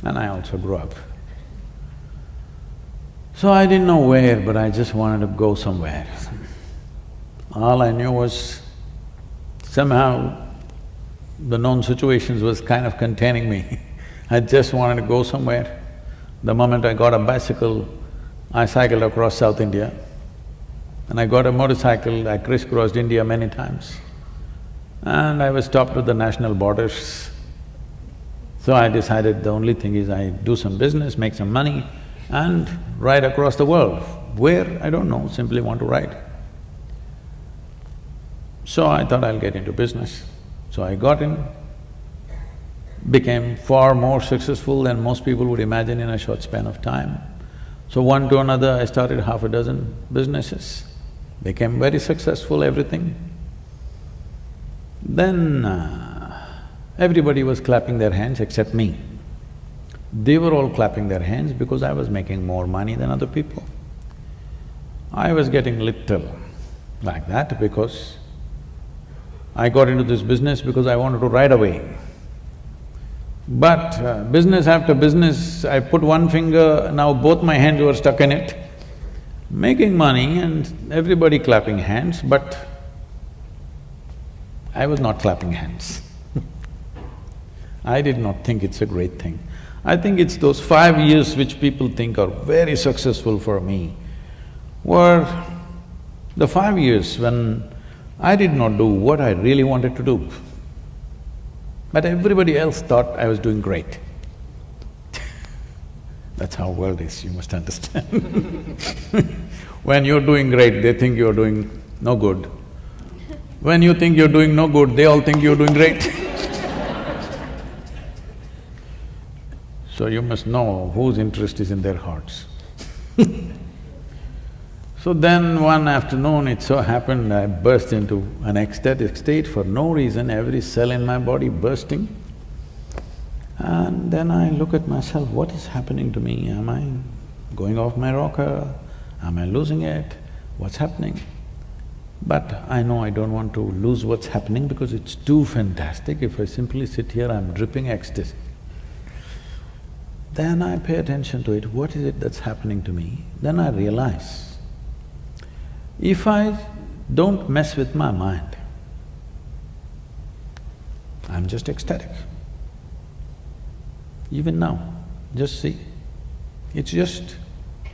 And I also grew up. So I didn't know where, but I just wanted to go somewhere. All I knew was somehow the known situations was kind of containing me. I just wanted to go somewhere. The moment I got a bicycle, I cycled across South India. And I got a motorcycle, I crisscrossed India many times. And I was stopped at the national borders. So I decided the only thing is I do some business, make some money and ride across the world. Where, I don't know, simply want to ride. So I thought I'll get into business. So I got in, became far more successful than most people would imagine in a short span of time. So one to another, I started half a dozen businesses, became very successful, everything. Then everybody was clapping their hands except me. They were all clapping their hands because I was making more money than other people. I was getting little like that because I got into this business because I wanted to ride away. But business after business, I put one finger, now both my hands were stuck in it, making money and everybody clapping hands, but I was not clapping hands. I did not think it's a great thing. I think it's those 5 years which people think are very successful for me were the 5 years when I did not do what I really wanted to do. But everybody else thought I was doing great. That's how world is, you must understand. When you're doing great, they think you're doing no good. When you think you're doing no good, they all think you're doing great. So you must know whose interest is in their hearts. So then one afternoon, it so happened I burst into an ecstatic state for no reason, every cell in my body bursting. And then I look at myself, what is happening to me? Am I going off my rocker? Am I losing it? What's happening? But I know I don't want to lose what's happening because it's too fantastic. If I simply sit here, I'm dripping ecstasy. Then I pay attention to it, what is it that's happening to me? Then I realize, if I don't mess with my mind, I'm just ecstatic. Even now, just see, it's just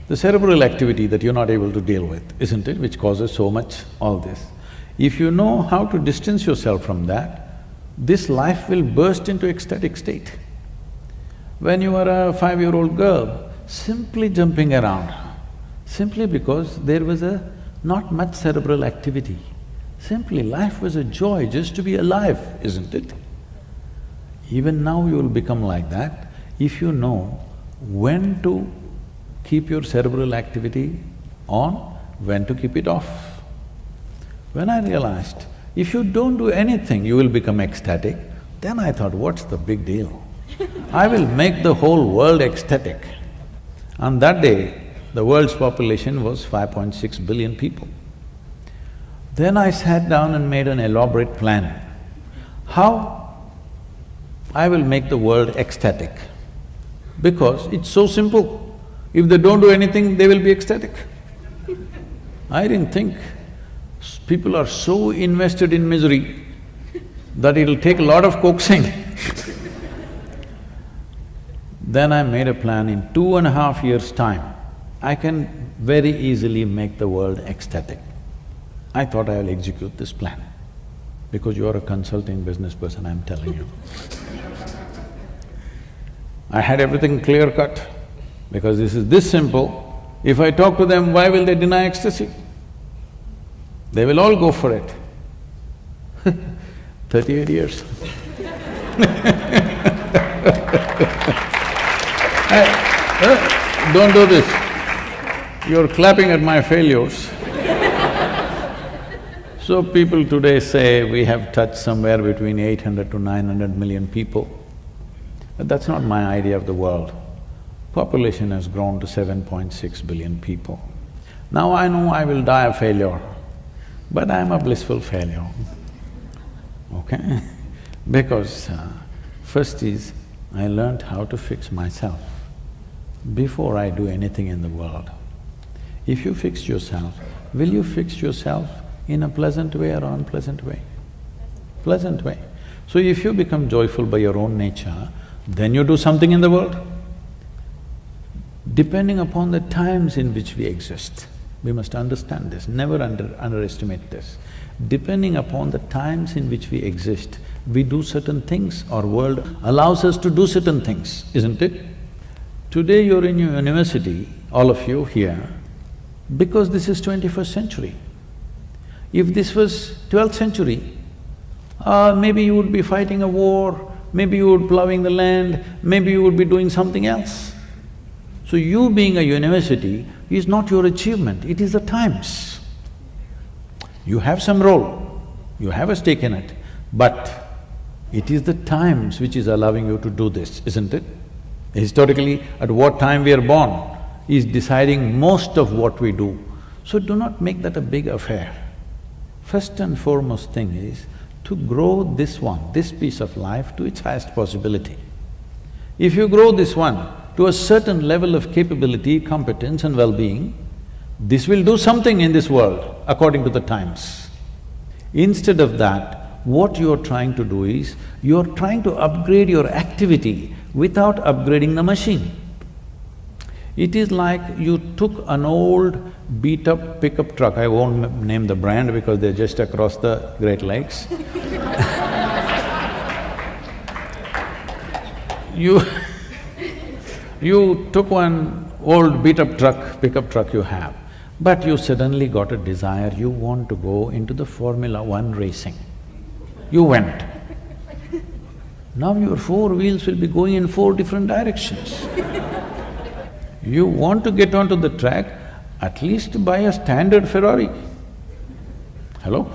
the cerebral activity that you're not able to deal with, isn't it, which causes so much all this. If you know how to distance yourself from that, this life will burst into ecstatic state. When you are a 5-year-old girl, simply jumping around, simply because there was not much cerebral activity. Simply life was a joy just to be alive, isn't it? Even now you will become like that if you know when to keep your cerebral activity on, when to keep it off. When I realized, if you don't do anything, you will become ecstatic, then I thought, what's the big deal? I will make the whole world ecstatic. On that day, the world's population was 5.6 billion people. Then I sat down and made an elaborate plan. How I will make the world ecstatic? Because it's so simple. If they don't do anything, they will be ecstatic. I didn't think people are so invested in misery that it'll take a lot of coaxing. Then I made a plan, in 2.5 years' time, I can very easily make the world ecstatic. I thought I will execute this plan, because you are a consulting business person, I'm telling you. I had everything clear-cut, because this is this simple. If I talk to them, why will they deny ecstasy? They will all go for it. 38 years. Don't do this. You're clapping at my failures. So people today say we have touched somewhere between 800 to 900 million people. But that's not my idea of the world. Population has grown to 7.6 billion people. Now I know I will die a failure, but I'm a blissful failure, okay? Because first is, I learned how to fix myself before I do anything in the world. If you fix yourself, will you fix yourself in a pleasant way or unpleasant way? Pleasant way. So if you become joyful by your own nature, then you do something in the world. Depending upon the times in which we exist, we must understand this, never underestimate this. Depending upon the times in which we exist, we do certain things, our world allows us to do certain things, isn't it? Today you're in your university, all of you here, because this is 21st century. If this was 12th century, maybe you would be fighting a war, maybe you would be plowing the land, maybe you would be doing something else. So you being a university is not your achievement, it is the times. You have some role, you have a stake in it, but it is the times which is allowing you to do this, isn't it? Historically, at what time we are born is deciding most of what we do. So do not make that a big affair. First and foremost thing is to grow this piece of life to its highest possibility. If you grow this one to a certain level of capability, competence and well-being, this will do something in this world according to the times. Instead of that, what you're trying to do is, you're trying to upgrade your activity without upgrading the machine. It is like you took an old beat-up pickup truck, I won't name the brand because they're just across the Great Lakes. You took one old beat-up truck, pickup truck you have, but you suddenly got a desire, you want to go into the Formula 1 racing. You went. Now your four wheels will be going in four different directions. You want to get onto the track, at least buy a standard Ferrari. Hello?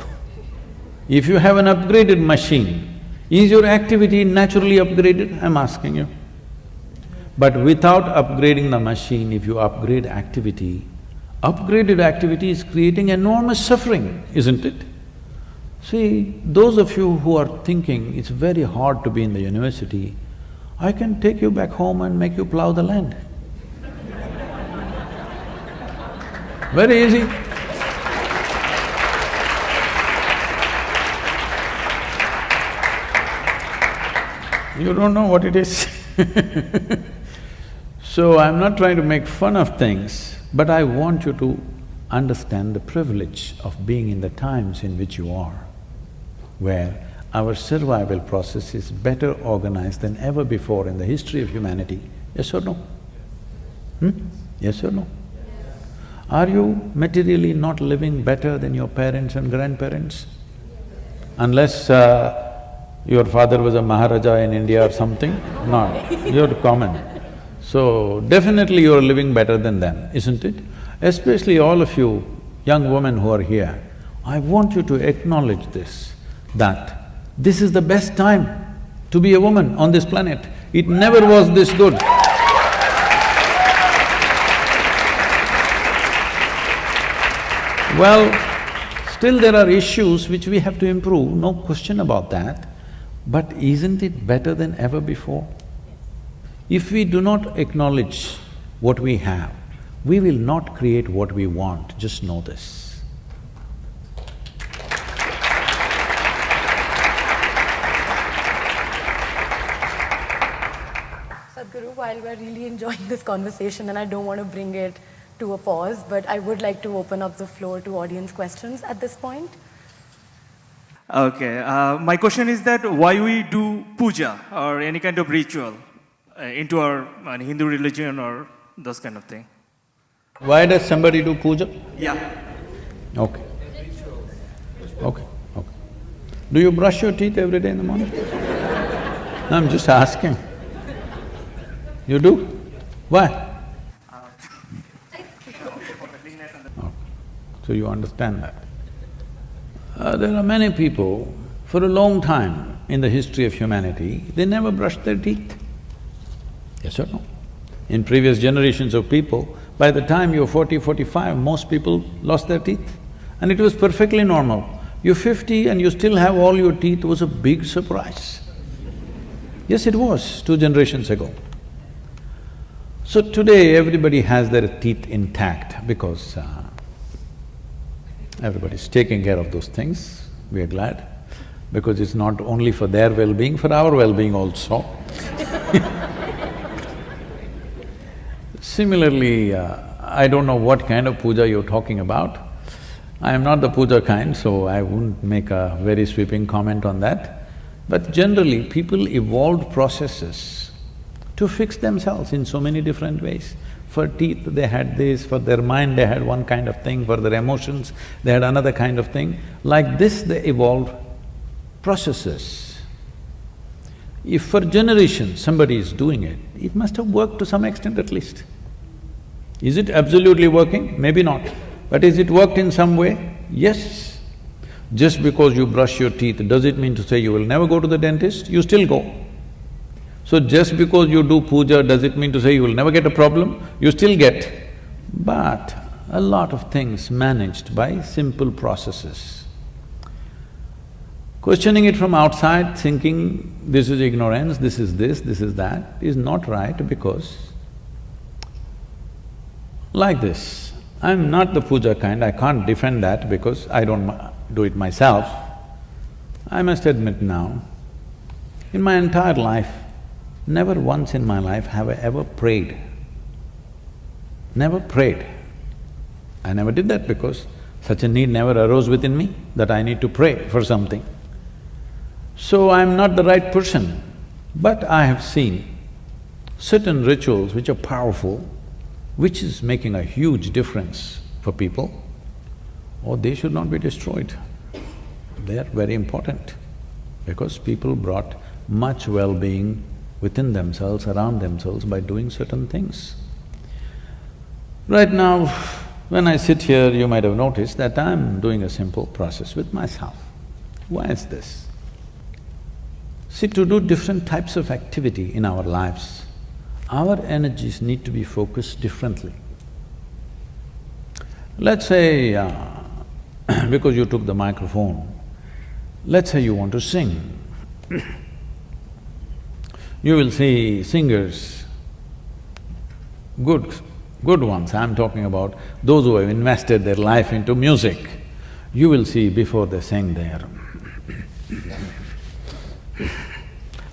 If you have an upgraded machine, is your activity naturally upgraded? I'm asking you. But without upgrading the machine, if you upgrade activity, upgraded activity is creating enormous suffering, isn't it? See, those of you who are thinking it's very hard to be in the university, I can take you back home and make you plow the land. Very easy. You don't know what it is. So I'm not trying to make fun of things, but I want you to understand the privilege of being in the times in which you are, where our survival process is better organized than ever before in the history of humanity. Yes or no? Yes or no? Are you materially not living better than your parents and grandparents? Unless your father was a Maharaja in India or something? No, you're common. So definitely you're living better than them, isn't it? Especially all of you young women who are here, I want you to acknowledge this, that this is the best time to be a woman on this planet. It never was this good. Well, still there are issues which we have to improve, no question about that. But isn't it better than ever before? If we do not acknowledge what we have, we will not create what we want, just know this. Sadhguru, while we're really enjoying this conversation and I don't want to bring it to a pause, but I would like to open up the floor to audience questions at this point. Okay, my question is that why we do puja or any kind of ritual into our Hindu religion or those kind of thing? Why does somebody do puja? Yeah. Okay. Okay, okay. Do you brush your teeth every day in the morning? No, I'm just asking. You do? Why? Okay. So you understand that. There are many people, for a long time in the history of humanity, they never brushed their teeth. Yes or no? In previous generations of people, by the time you're 40, 45, most people lost their teeth. And it was perfectly normal. You're 50 and you still have all your teeth was a big surprise. Yes, it was 2 generations ago. So today everybody has their teeth intact because everybody's taking care of those things, we are glad, because it's not only for their well-being, for our well-being also. Similarly, I don't know what kind of puja you're talking about. I am not the puja kind, so I wouldn't make a very sweeping comment on that. But generally, people evolved processes to fix themselves in so many different ways. For teeth, they had this, for their mind, they had one kind of thing, for their emotions, they had another kind of thing. Like this, they evolved processes. If for generations somebody is doing it, it must have worked to some extent at least. Is it absolutely working? Maybe not. But is it worked in some way? Yes. Just because you brush your teeth, does it mean to say you will never go to the dentist? You still go. So just because you do puja, does it mean to say you will never get a problem? You still get. But a lot of things managed by simple processes. Questioning it from outside, thinking this is ignorance, this is this, this is that, is not right because like this, I'm not the puja kind, I can't defend that because I don't do it myself. I must admit now, in my entire life, never once in my life have I ever prayed. Never prayed. I never did that because such a need never arose within me that I need to pray for something. So I'm not the right person, but I have seen certain rituals which are powerful, which is making a huge difference for people, or they should not be destroyed. They are very important because people brought much well-being within themselves, around themselves by doing certain things. Right now, when I sit here, you might have noticed that I'm doing a simple process with myself. Why is this? See, to do different types of activity in our lives, our energies need to be focused differently. Let's say, because you took the microphone, let's say you want to sing. You will see singers, good ones, I'm talking about those who have invested their life into music. You will see before they sing there,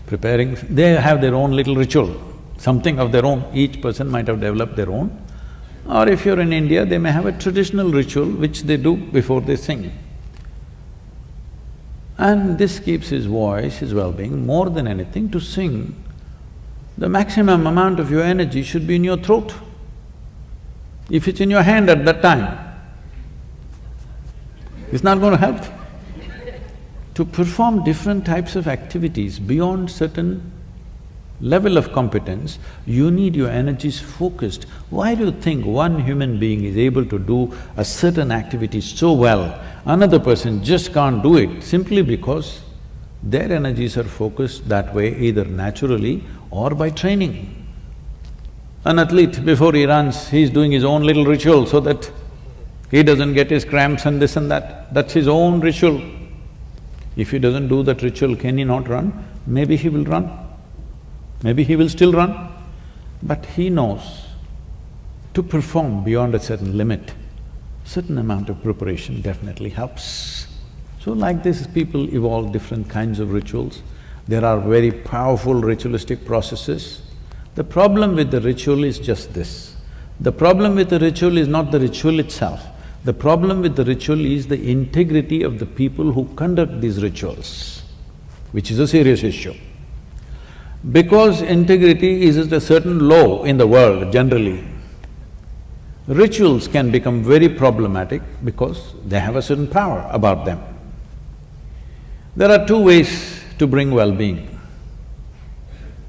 preparing, they have their own little ritual, something of their own, each person might have developed their own. Or if you're in India, they may have a traditional ritual which they do before they sing. And this keeps his voice, his well-being, more than anything to sing. The maximum amount of your energy should be in your throat. If it's in your hand at that time, it's not going to help. To perform different types of activities beyond certain level of competence, you need your energies focused. Why do you think one human being is able to do a certain activity so well, another person just can't do it? Simply because their energies are focused that way either naturally or by training. An athlete, before he runs, he's doing his own little ritual so that He doesn't get his cramps and this and that. That's his own ritual. If he doesn't do that ritual, can he not run? Maybe he will run. Maybe he will still run. But he knows to perform beyond a certain limit, certain amount of preparation definitely helps. So like this, people evolve different kinds of rituals. There are very powerful ritualistic processes. The problem with the ritual is just this. The problem with the ritual is not the ritual itself. The problem with the ritual is the integrity of the people who conduct these rituals, which is a serious issue. Because integrity is a certain law in the world generally, rituals can become very problematic because they have a certain power about them. There are two ways to bring well-being.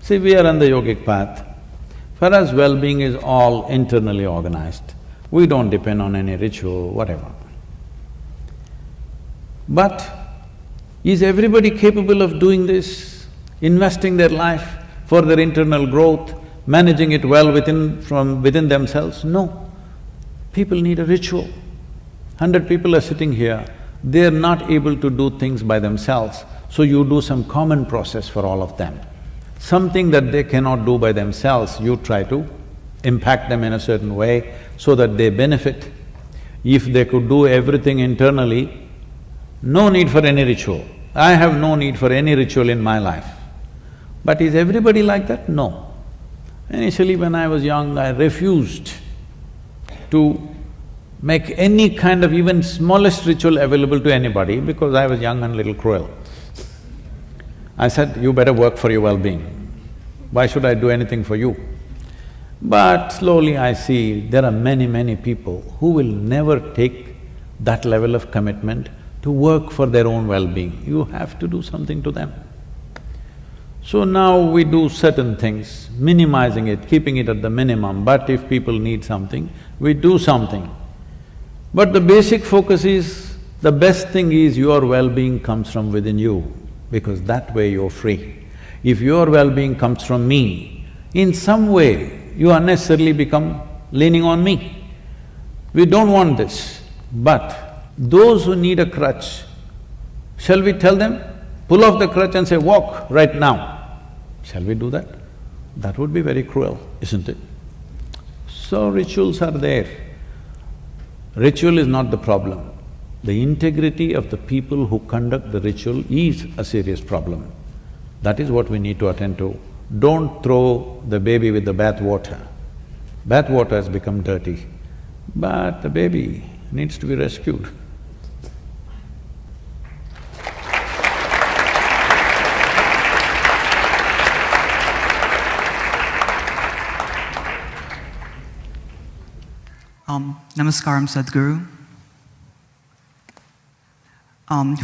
See, we are on the yogic path. For us, well-being is all internally organized. We don't depend on any ritual, whatever. But is everybody capable of doing this, investing their life for their internal growth, managing it well from within themselves? No. People need a ritual. 100 people are sitting here, they're not able to do things by themselves, so you do some common process for all of them. Something that they cannot do by themselves, you try to impact them in a certain way so that they benefit. If they could do everything internally, no need for any ritual. I have no need for any ritual in my life. But is everybody like that? No. Initially when I was young, I refused to make any kind of even smallest ritual available to anybody because I was young and little cruel. I said, you better work for your well-being. Why should I do anything for you? But slowly I see there are many people who will never take that level of commitment to work for their own well-being. You have to do something to them. So now we do certain things, minimizing it, keeping it at the minimum, but if people need something, we do something. But the basic focus is, the best thing is your well-being comes from within you, because that way you're free. If your well-being comes from me, in some way you unnecessarily become leaning on me. We don't want this. But those who need a crutch, shall we tell them, pull off the crutch and say, walk right now? Shall we do that? That would be very cruel, isn't it? So rituals are there. Ritual is not the problem. The integrity of the people who conduct the ritual is a serious problem. That is what we need to attend to. Don't throw the baby with the bath water. Bath water has become dirty, but the baby needs to be rescued. Namaskaram, Sadhguru.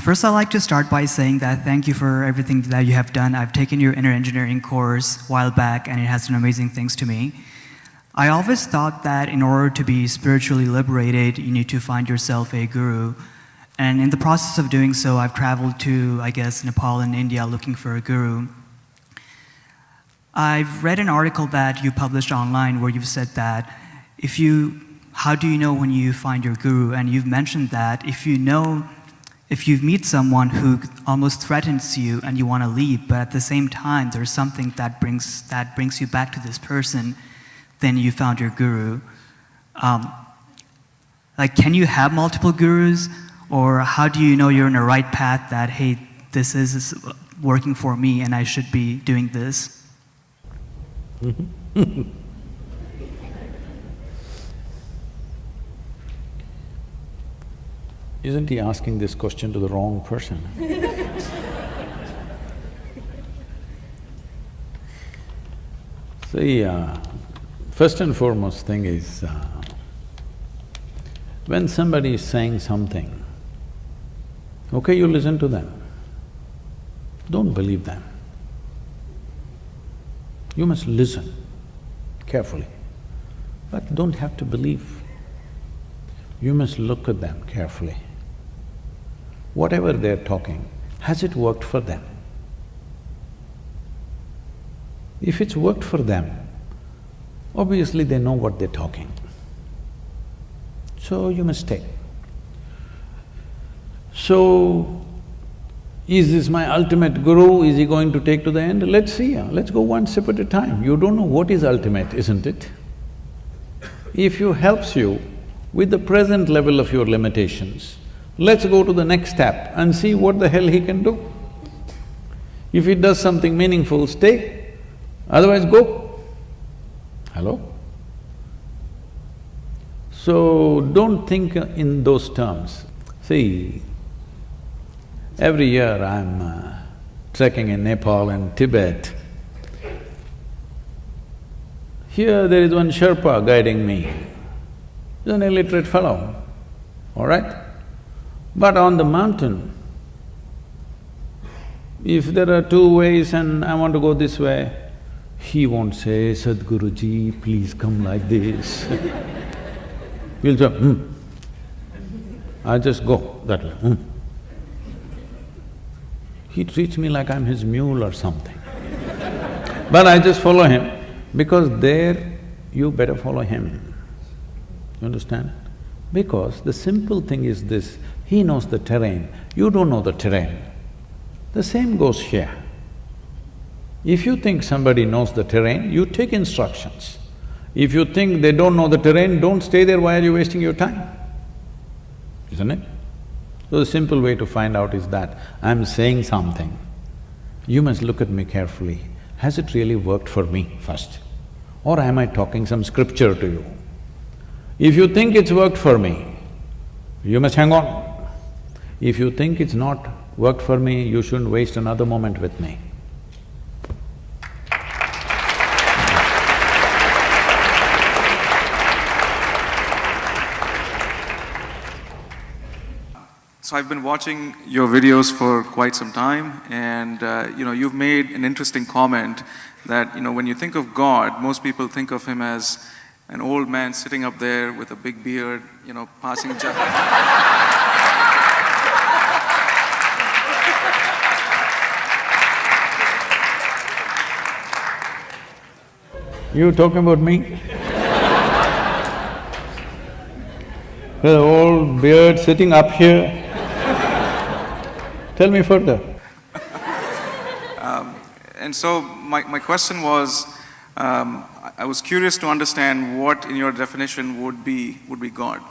First, I'd like to start by saying that thank you for everything that you have done. I've taken your inner engineering course a while back, and it has done amazing things to me. I always thought that in order to be spiritually liberated, you need to find yourself a guru. And in the process of doing so, I've traveled to, I guess, Nepal and India looking for a guru. I've read an article that you published online where you've said that how do you know when you find your guru? And you've mentioned that if you meet someone who almost threatens you and you want to leave, but at the same time there's something that brings you back to this person, then you found your guru. Like, can you have multiple gurus, or how do you know you're in the right path that, hey, this is working for me and I should be doing this? Isn't he asking this question to the wrong person? See, first and foremost thing is, when somebody is saying something, okay, you listen to them. Don't believe them. You must listen carefully, but don't have to believe. You must look at them carefully. Whatever they're talking, has it worked for them? If it's worked for them, obviously they know what they're talking. So you must stay. So, is this my ultimate guru? Is he going to take to the end? Let's see, let's go one step at a time. You don't know what is ultimate, isn't it? If he helps you with the present level of your limitations, let's go to the next step and see what the hell he can do. If he does something meaningful, stay, otherwise go. Hello? So, don't think in those terms. See, every year I'm trekking in Nepal and Tibet. Here there is one Sherpa guiding me. He's an illiterate fellow, all right? But on the mountain, if there are two ways and I want to go this way, he won't say, Sadhguruji, please come like this. He'll say, I just go that way, He treats me like I'm his mule or something. But I just follow him, because there you better follow him. You understand? Because the simple thing is this, he knows the terrain, you don't know the terrain. The same goes here. If you think somebody knows the terrain, you take instructions. If you think they don't know the terrain, don't stay there, why are you wasting your time? Isn't it? So the simple way to find out is that I'm saying something, you must look at me carefully. Has it really worked for me first? Or am I talking some scripture to you? If you think it's worked for me, you must hang on. If you think it's not worked for me, you shouldn't waste another moment with me. So I've been watching your videos for quite some time, and you've made an interesting comment that when you think of God, most people think of him as an old man sitting up there with a big beard, passing You talking about me? The old beard sitting up here. Tell me further. And so my question was, I was curious to understand what in your definition would be God.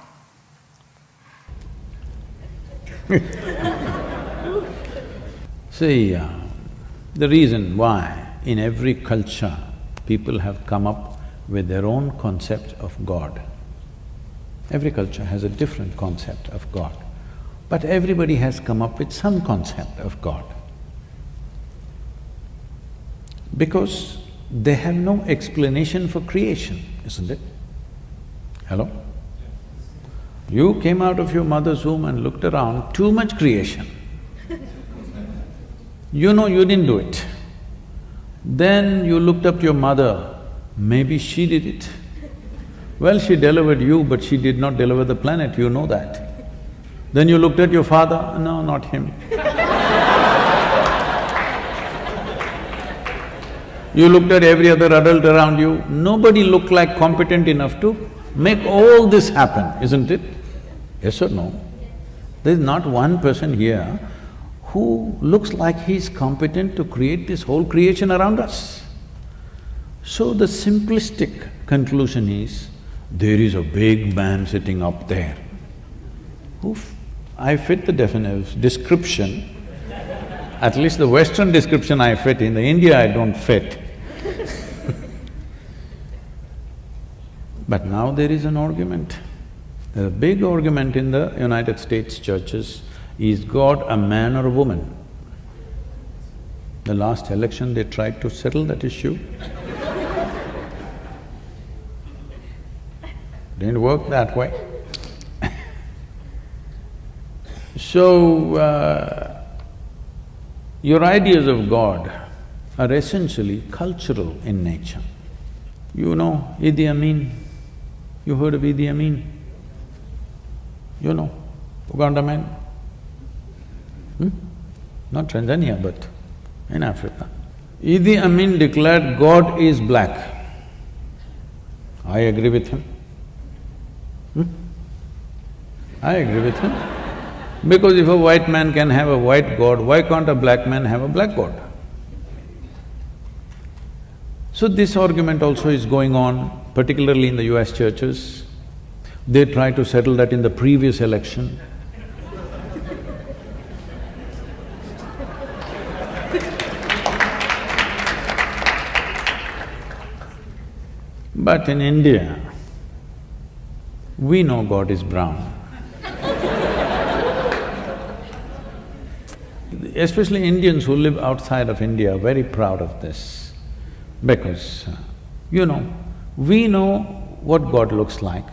See, the reason why in every culture people have come up with their own concept of God. Every culture has a different concept of God, but everybody has come up with some concept of God. Because they have no explanation for creation, isn't it? Hello? You came out of your mother's womb and looked around, too much creation. You know you didn't do it. Then you looked up to your mother, maybe she did it. Well, she delivered you, but she did not deliver the planet, you know that. Then you looked at your father, no, not him. You looked at every other adult around you, nobody looked like competent enough to make all this happen, isn't it? Yes or no? There's not one person here who looks like he's competent to create this whole creation around us. So the simplistic conclusion is, there is a big man sitting up there. I fit the description, at least the Western description I fit, in the India I don't fit. But now there is an argument. There's a big argument in the United States churches, is God a man or a woman? The last election they tried to settle that issue. Didn't work that way. So, your ideas of God are essentially cultural in nature. You know Idi Amin? You heard of Idi Amin? You know, Uganda man? Not Tanzania, but in Africa. Idi Amin declared God is black. I agree with him. I agree with him. Because if a white man can have a white god, why can't a black man have a black god? So this argument also is going on, particularly in the US churches. They try to settle that in the previous election. But in India, we know God is brown. Especially Indians who live outside of India are very proud of this because, we know what God looks like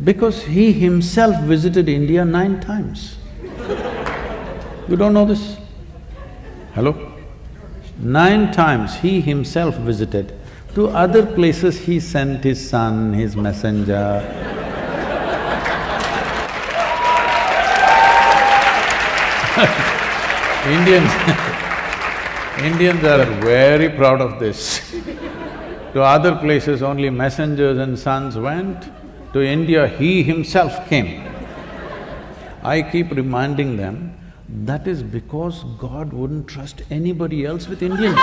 because He Himself visited India 9 times. You don't know this? Hello? 9 times He Himself visited. To other places He sent His son, His messenger. Indians are very proud of this. To other places only messengers and sons went, to India He Himself came. I keep reminding them, that is because God wouldn't trust anybody else with Indians.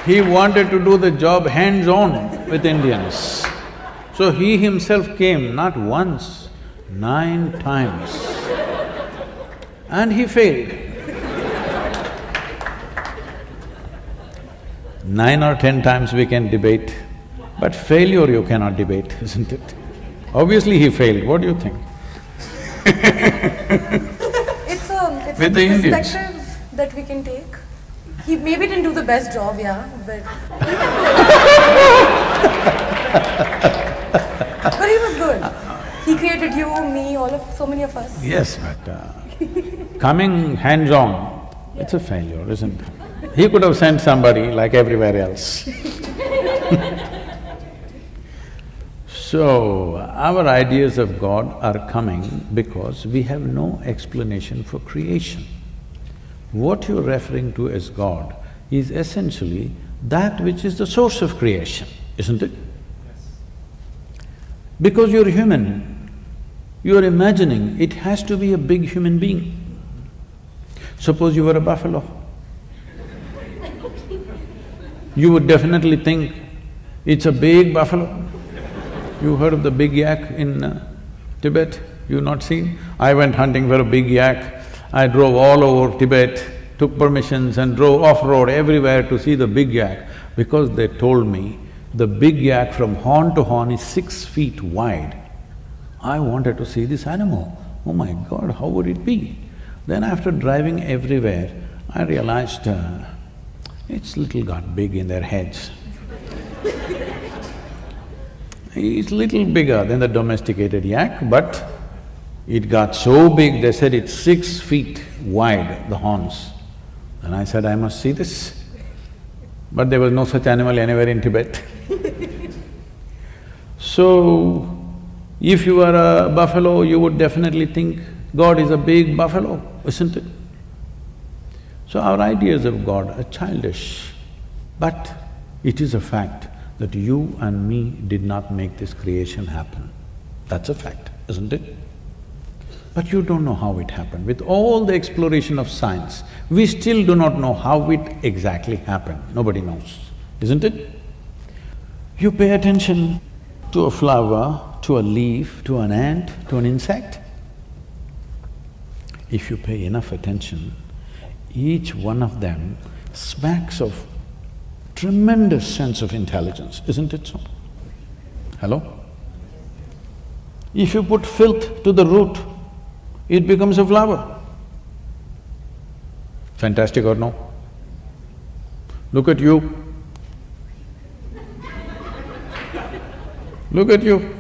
He wanted to do the job hands-on with Indians. So He Himself came not once, 9 times. And He failed. 9 or 10 times we can debate, but failure you cannot debate, isn't it? Obviously He failed, what do you think? It's With a the Indians. perspective that we can take. He maybe didn't do the best job, yeah, but… but he was good. He created you, me, so many of us. Yes, but coming hands-on, it's a failure, isn't it? He could have sent somebody like everywhere else. So, our ideas of God are coming because we have no explanation for creation. What you're referring to as God is essentially that which is the source of creation, isn't it? Yes. Because you're human, you're imagining it has to be a big human being. Suppose you were a buffalo. You would definitely think it's a big buffalo. You heard of the big yak in Tibet? You've not seen? I went hunting for a big yak. I drove all over Tibet, took permissions and drove off-road everywhere to see the big yak because they told me the big yak from horn to horn is 6 feet wide. I wanted to see this animal. Oh my God, how would it be? Then after driving everywhere, I realized it's little got big in their heads. It's little bigger than the domesticated yak, but it got so big, they said it's 6 feet wide, the horns. And I said, I must see this. But there was no such animal anywhere in Tibet. So, if you are a buffalo, you would definitely think God is a big buffalo, isn't it? So our ideas of God are childish, but it is a fact that you and me did not make this creation happen. That's a fact, isn't it? But you don't know how it happened. With all the exploration of science, we still do not know how it exactly happened. Nobody knows, isn't it? You pay attention to a flower, to a leaf, to an ant, to an insect. If you pay enough attention, each one of them smacks of tremendous sense of intelligence, isn't it so? Hello? If you put filth to the root, it becomes a flower. Fantastic or no? Look at you. Look at you.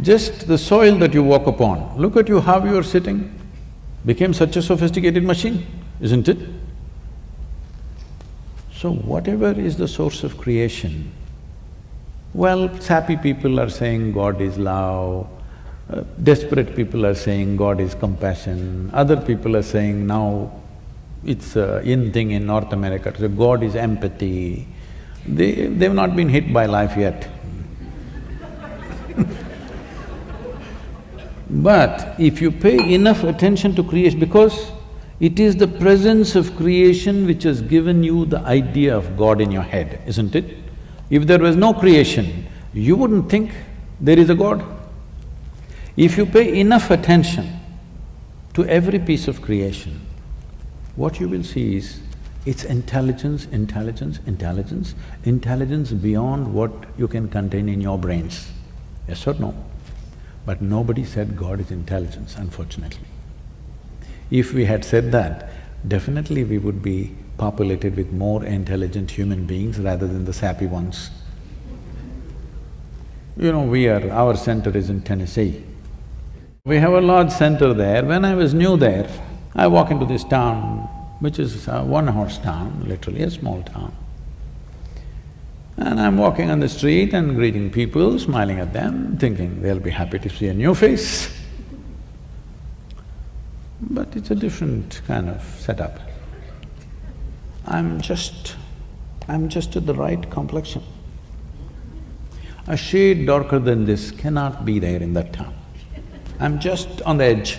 Just the soil that you walk upon, look at you how you are sitting, became such a sophisticated machine, isn't it? So whatever is the source of creation, well, sappy people are saying God is love, desperate people are saying God is compassion, other people are saying now it's a in thing in North America, so God is empathy. They've not been hit by life yet. But if you pay enough attention to creation, because it is the presence of creation which has given you the idea of God in your head, isn't it? If there was no creation, you wouldn't think there is a God. If you pay enough attention to every piece of creation, what you will see is it's intelligence, intelligence, intelligence, intelligence beyond what you can contain in your brains. Yes or no? But nobody said God is intelligence, unfortunately. If we had said that, definitely we would be populated with more intelligent human beings rather than the sappy ones. You know, our center is in Tennessee. We have a large center there. When I was new there, I walk into this town, which is a one-horse town, literally a small town. And I'm walking on the street and greeting people, smiling at them, thinking they'll be happy to see a new face. But it's a different kind of setup. I'm just at the right complexion. A shade darker than this cannot be there in that town. I'm just on the edge.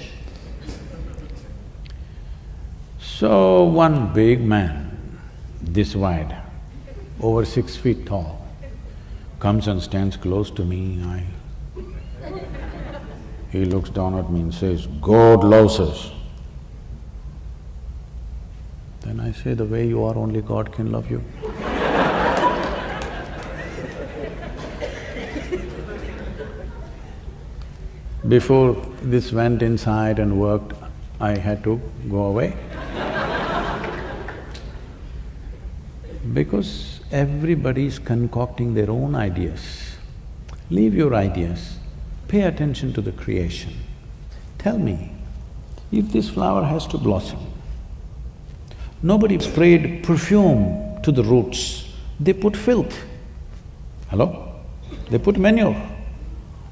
So one big man, this wide, over 6 feet tall, comes and stands close to me. He looks down at me and says, "God loves us." Then I say, "The way you are, only God can love you." Before this went inside and worked, I had to go away. Because everybody is concocting their own ideas. Leave your ideas, pay attention to the creation. Tell me, if this flower has to blossom, nobody sprayed perfume to the roots, they put filth. Hello? They put manure.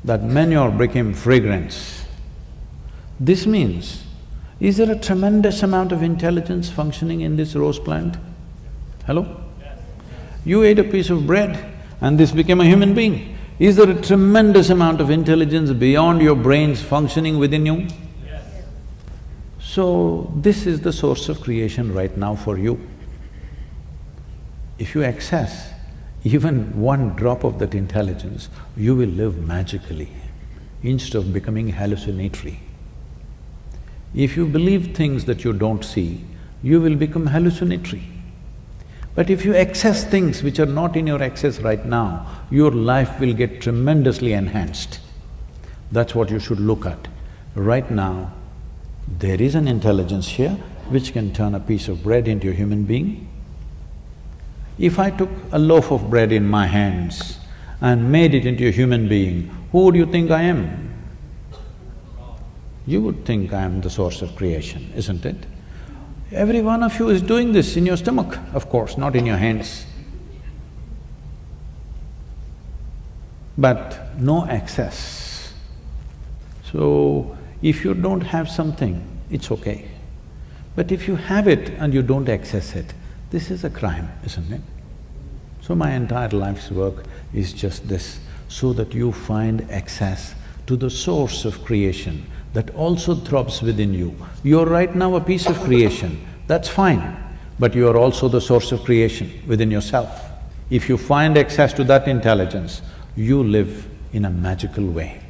That manure became fragrance. This means, is there a tremendous amount of intelligence functioning in this rose plant? Hello? You ate a piece of bread and this became a human being. Is there a tremendous amount of intelligence beyond your brains functioning within you? Yes. So, this is the source of creation right now for you. If you access even one drop of that intelligence, you will live magically instead of becoming hallucinatory. If you believe things that you don't see, you will become hallucinatory. But if you access things which are not in your access right now, your life will get tremendously enhanced. That's what you should look at. Right now, there is an intelligence here which can turn a piece of bread into a human being. If I took a loaf of bread in my hands and made it into a human being, who would you think I am? You would think I am the source of creation, isn't it? Every one of you is doing this in your stomach, of course, not in your hands. But no access. So, if you don't have something, it's okay. But if you have it and you don't access it, this is a crime, isn't it? So my entire life's work is just this, so that you find access to the source of creation that also throbs within you. You're right now a piece of creation, that's fine, but you are also the source of creation within yourself. If you find access to that intelligence, you live in a magical way.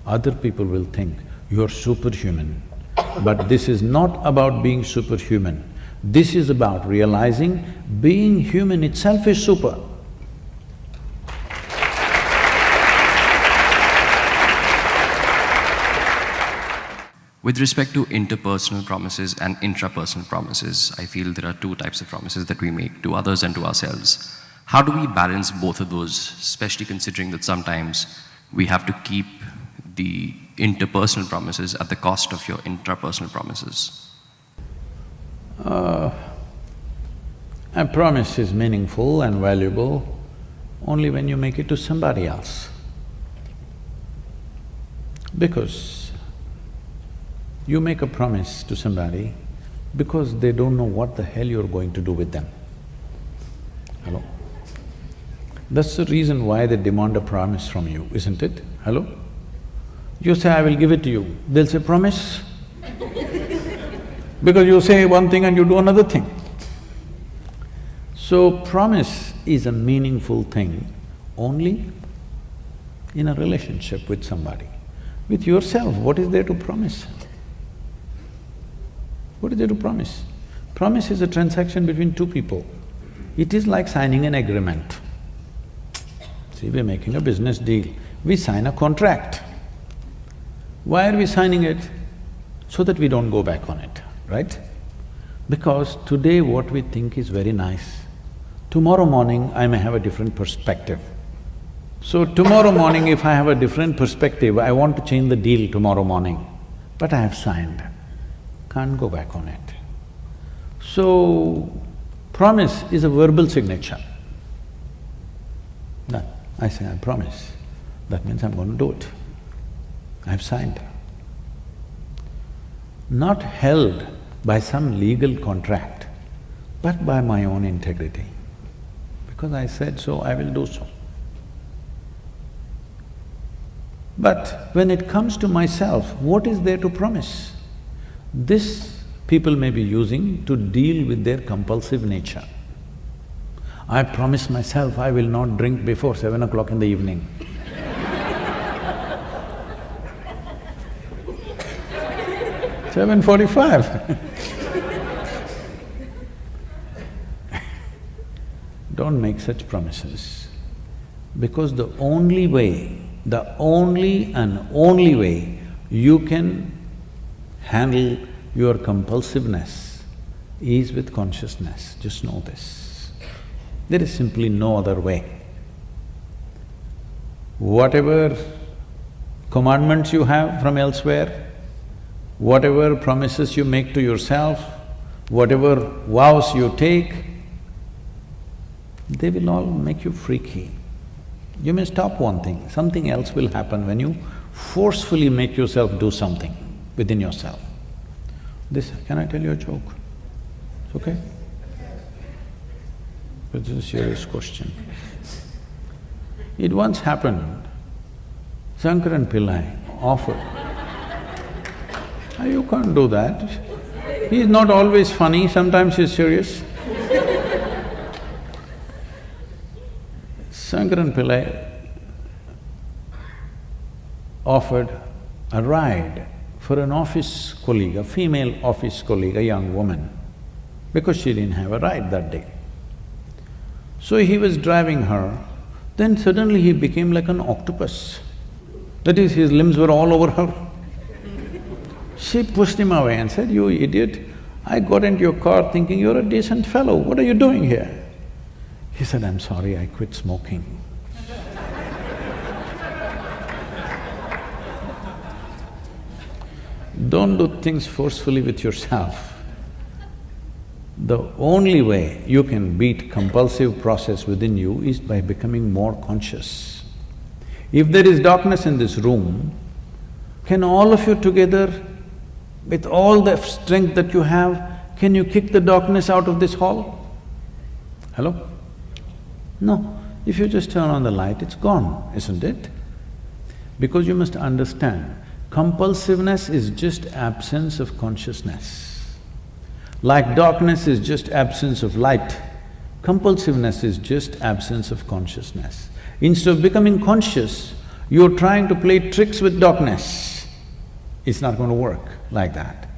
Other people will think you're superhuman, but this is not about being superhuman. This is about realizing being human itself is super. With respect to interpersonal promises and intrapersonal promises, I feel there are two types of promises that we make to others and to ourselves. How do we balance both of those, especially considering that sometimes we have to keep the interpersonal promises at the cost of your intrapersonal promises? A promise is meaningful and valuable only when you make it to somebody else. Because you make a promise to somebody because they don't know what the hell you're going to do with them. Hello? That's the reason why they demand a promise from you, isn't it? Hello? You say, I will give it to you. They'll say, promise? Because you say one thing and you do another thing. So promise is a meaningful thing only in a relationship with somebody. With yourself, what is there to promise? What is there to promise? Promise is a transaction between two people. It is like signing an agreement. See, we're making a business deal. We sign a contract. Why are we signing it? So that we don't go back on it, right? Because today what we think is very nice, tomorrow morning I may have a different perspective. So tomorrow morning if I have a different perspective, I want to change the deal tomorrow morning, but I have signed, can't go back on it. So, promise is a verbal signature. No, I say, I promise, that means I'm going to do it. I've signed. Not held by some legal contract, but by my own integrity. Because I said so, I will do so. But when it comes to myself, what is there to promise? This people may be using to deal with their compulsive nature. I promise myself I will not drink before 7 o'clock in the evening. 7:45. Don't make such promises, because the only way, the only and only way you can handle your compulsiveness is with consciousness, just know this. There is simply no other way. Whatever commandments you have from elsewhere, whatever promises you make to yourself, whatever vows you take, they will all make you freaky. You may stop one thing, something else will happen when you forcefully make yourself do something within yourself. Can I tell you a joke? It's okay? But this is a serious question. It once happened, Shankaran Pillai offered. You can't do that. He's not always funny, sometimes he's serious. Shankaran Pillai offered a ride for an office colleague, a female office colleague, a young woman, because she didn't have a ride that day. So he was driving her, then suddenly he became like an octopus. That is, his limbs were all over her. She pushed him away and said, "You idiot, I got into your car thinking you're a decent fellow, what are you doing here?" He said, "I'm sorry, I quit smoking." Don't do things forcefully with yourself. The only way you can beat compulsive process within you is by becoming more conscious. If there is darkness in this room, can all of you together, with all the strength that you have, can you kick the darkness out of this hall? Hello? No. If you just turn on the light, it's gone, isn't it? Because you must understand, compulsiveness is just absence of consciousness. Like darkness is just absence of light, compulsiveness is just absence of consciousness. Instead of becoming conscious, you're trying to play tricks with darkness. It's not going to work like that.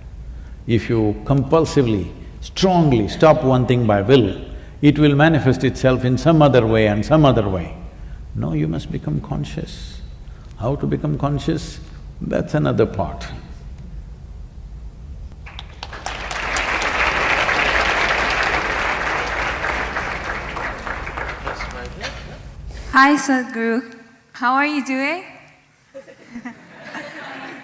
If you compulsively, strongly stop one thing by will, it will manifest itself in some other way and some other way. No, you must become conscious. How to become conscious? That's another part. Hi Sadhguru, how are you doing?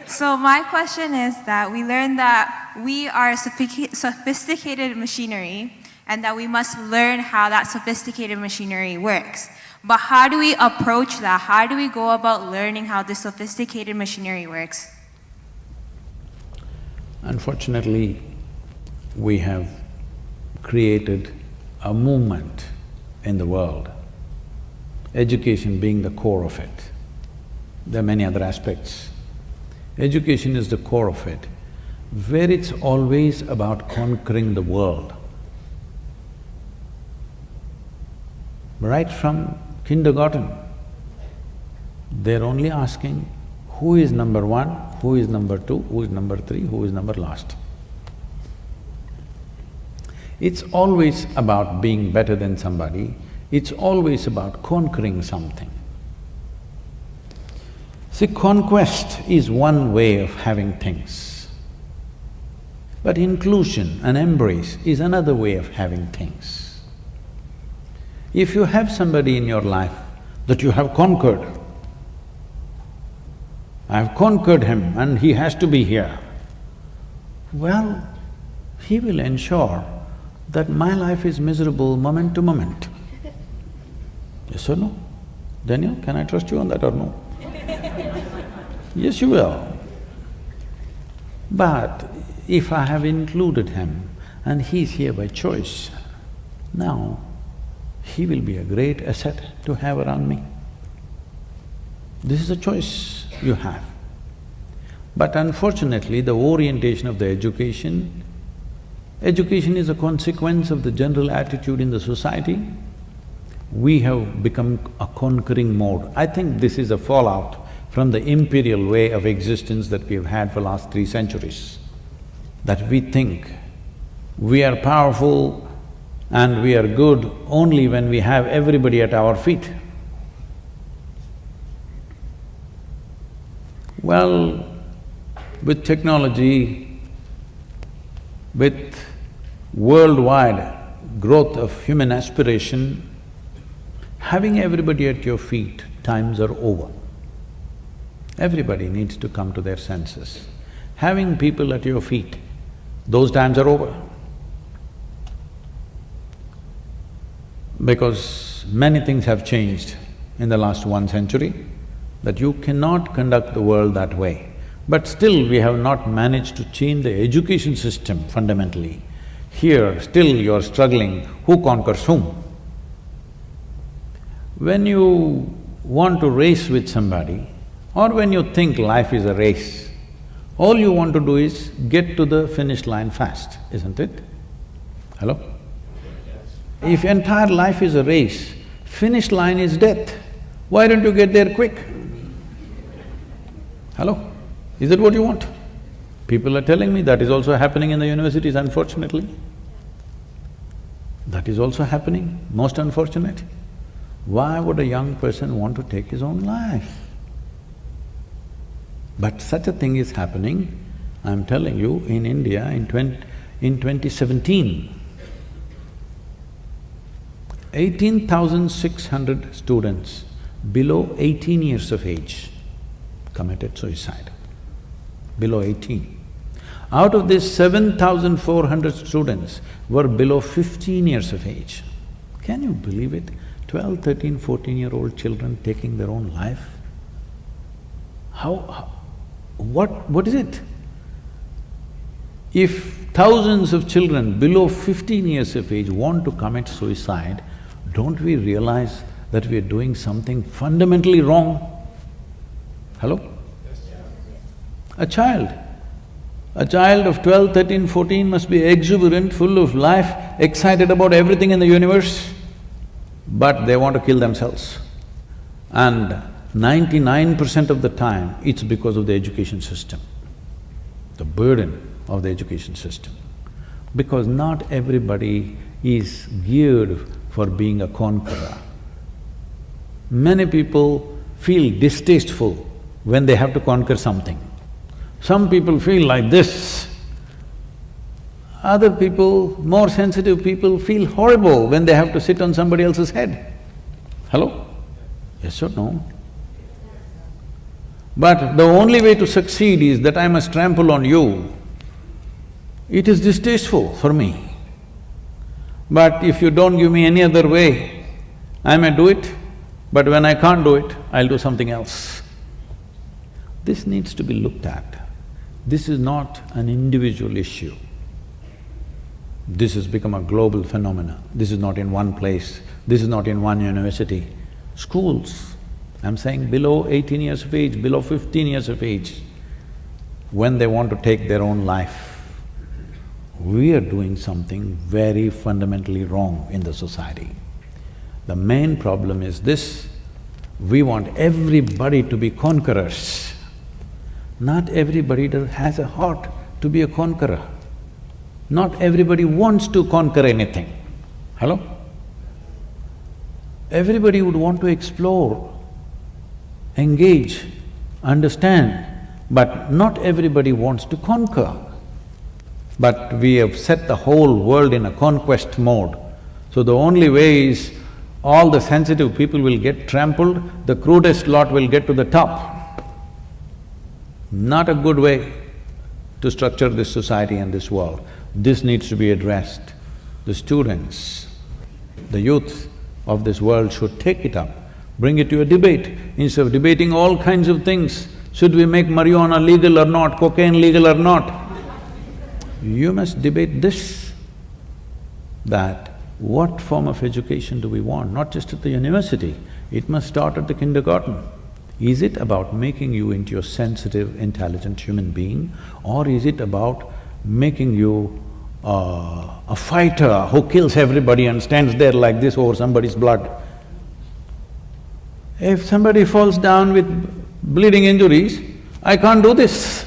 So my question is that we learned that we are sophisticated machinery and that we must learn how that sophisticated machinery works. But how do we approach that? How do we go about learning how this sophisticated machinery works? Unfortunately, we have created a movement in the world, education being the core of it. There are many other aspects, Education is the core of it, where it's always about conquering the world. Right from kindergarten, they're only asking who is number one, who is number two, who is number three, who is number last. It's always about being better than somebody, it's always about conquering something. See, conquest is one way of having things, but inclusion and embrace is another way of having things. If you have somebody in your life that you have conquered, I've conquered him and he has to be here, well, he will ensure that my life is miserable moment to moment. Yes or no? Daniel, can I trust you on that or no? Yes, you will. But if I have included him and he's here by choice, now he will be a great asset to have around me. This is a choice you have. But unfortunately, the orientation of the education is a consequence of the general attitude in the society. We have become a conquering mode. I think this is a fallout from the imperial way of existence that we've had for the last 3 centuries. That we think we are powerful and we are good only when we have everybody at our feet. Well, with technology, with worldwide growth of human aspiration, having everybody at your feet, times are over. Everybody needs to come to their senses. Having people at your feet, those times are over. Because many things have changed in the last 1 century, that you cannot conduct the world that way. But still we have not managed to change the education system fundamentally. Here, still you're struggling, who conquers whom? When you want to race with somebody, or when you think life is a race, all you want to do is get to the finish line fast, isn't it? Hello? If entire life is a race, finish line is death, why don't you get there quick? Hello? Is that what you want? People are telling me that is also happening in the universities, unfortunately. That is also happening, most unfortunate. Why would a young person want to take his own life? But such a thing is happening, I'm telling you, in India in 2017, 18,600 students below 18 years of age committed suicide, below 18. Out of this, 7,400 students were below 15 years of age. Can you believe it? 12, 13, 14-year-old children taking their own life? What is it? If thousands of children below 15 years of age want to commit suicide, don't we realize that we are doing something fundamentally wrong? Hello? A child of 12, 13, 14 must be exuberant, full of life, excited about everything in the universe, but they want to kill themselves. And 99% of the time, it's because of the education system, the burden of the education system. Because not everybody is geared for being a conqueror. Many people feel distasteful when they have to conquer something. Some people feel like this. Other people, more sensitive people, feel horrible when they have to sit on somebody else's head. Hello? Yes or no? But the only way to succeed is that I must trample on you. It is distasteful for me. But if you don't give me any other way, I may do it, but when I can't do it, I'll do something else. This needs to be looked at. This is not an individual issue. This has become a global phenomenon. This is not in one place, this is not in one university. Schools, I'm saying below 18 years of age, below 15 years of age, when they want to take their own life, we are doing something very fundamentally wrong in the society. The main problem is this: we want everybody to be conquerors. Not everybody has a heart to be a conqueror. Not everybody wants to conquer anything. Hello? Everybody would want to explore, engage, understand, but not everybody wants to conquer. But we have set the whole world in a conquest mode. So the only way is all the sensitive people will get trampled, the crudest lot will get to the top. Not a good way to structure this society and this world. This needs to be addressed. The students, the youth of this world should take it up, bring it to a debate. Instead of debating all kinds of things, should we make marijuana legal or not, cocaine legal or not? You must debate this, that what form of education do we want, not just at the university, it must start at the kindergarten. Is it about making you into a sensitive, intelligent human being, or is it about making you a fighter who kills everybody and stands there like this over somebody's blood? If somebody falls down with bleeding injuries, I can't do this.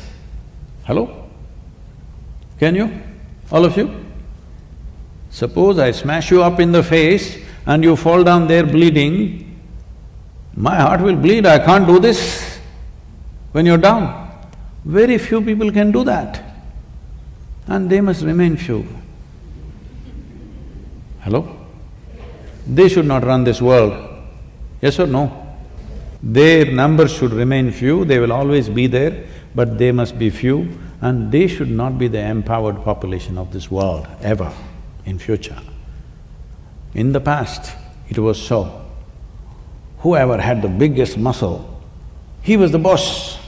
Hello? Can you? All of you? Suppose I smash you up in the face and you fall down there bleeding, my heart will bleed, I can't do this when you're down. Very few people can do that, and they must remain few. Hello? They should not run this world, yes or no? Their numbers should remain few, they will always be there, but they must be few, and they should not be the empowered population of this world, ever, in future. In the past, it was so. Whoever had the biggest muscle, he was the boss,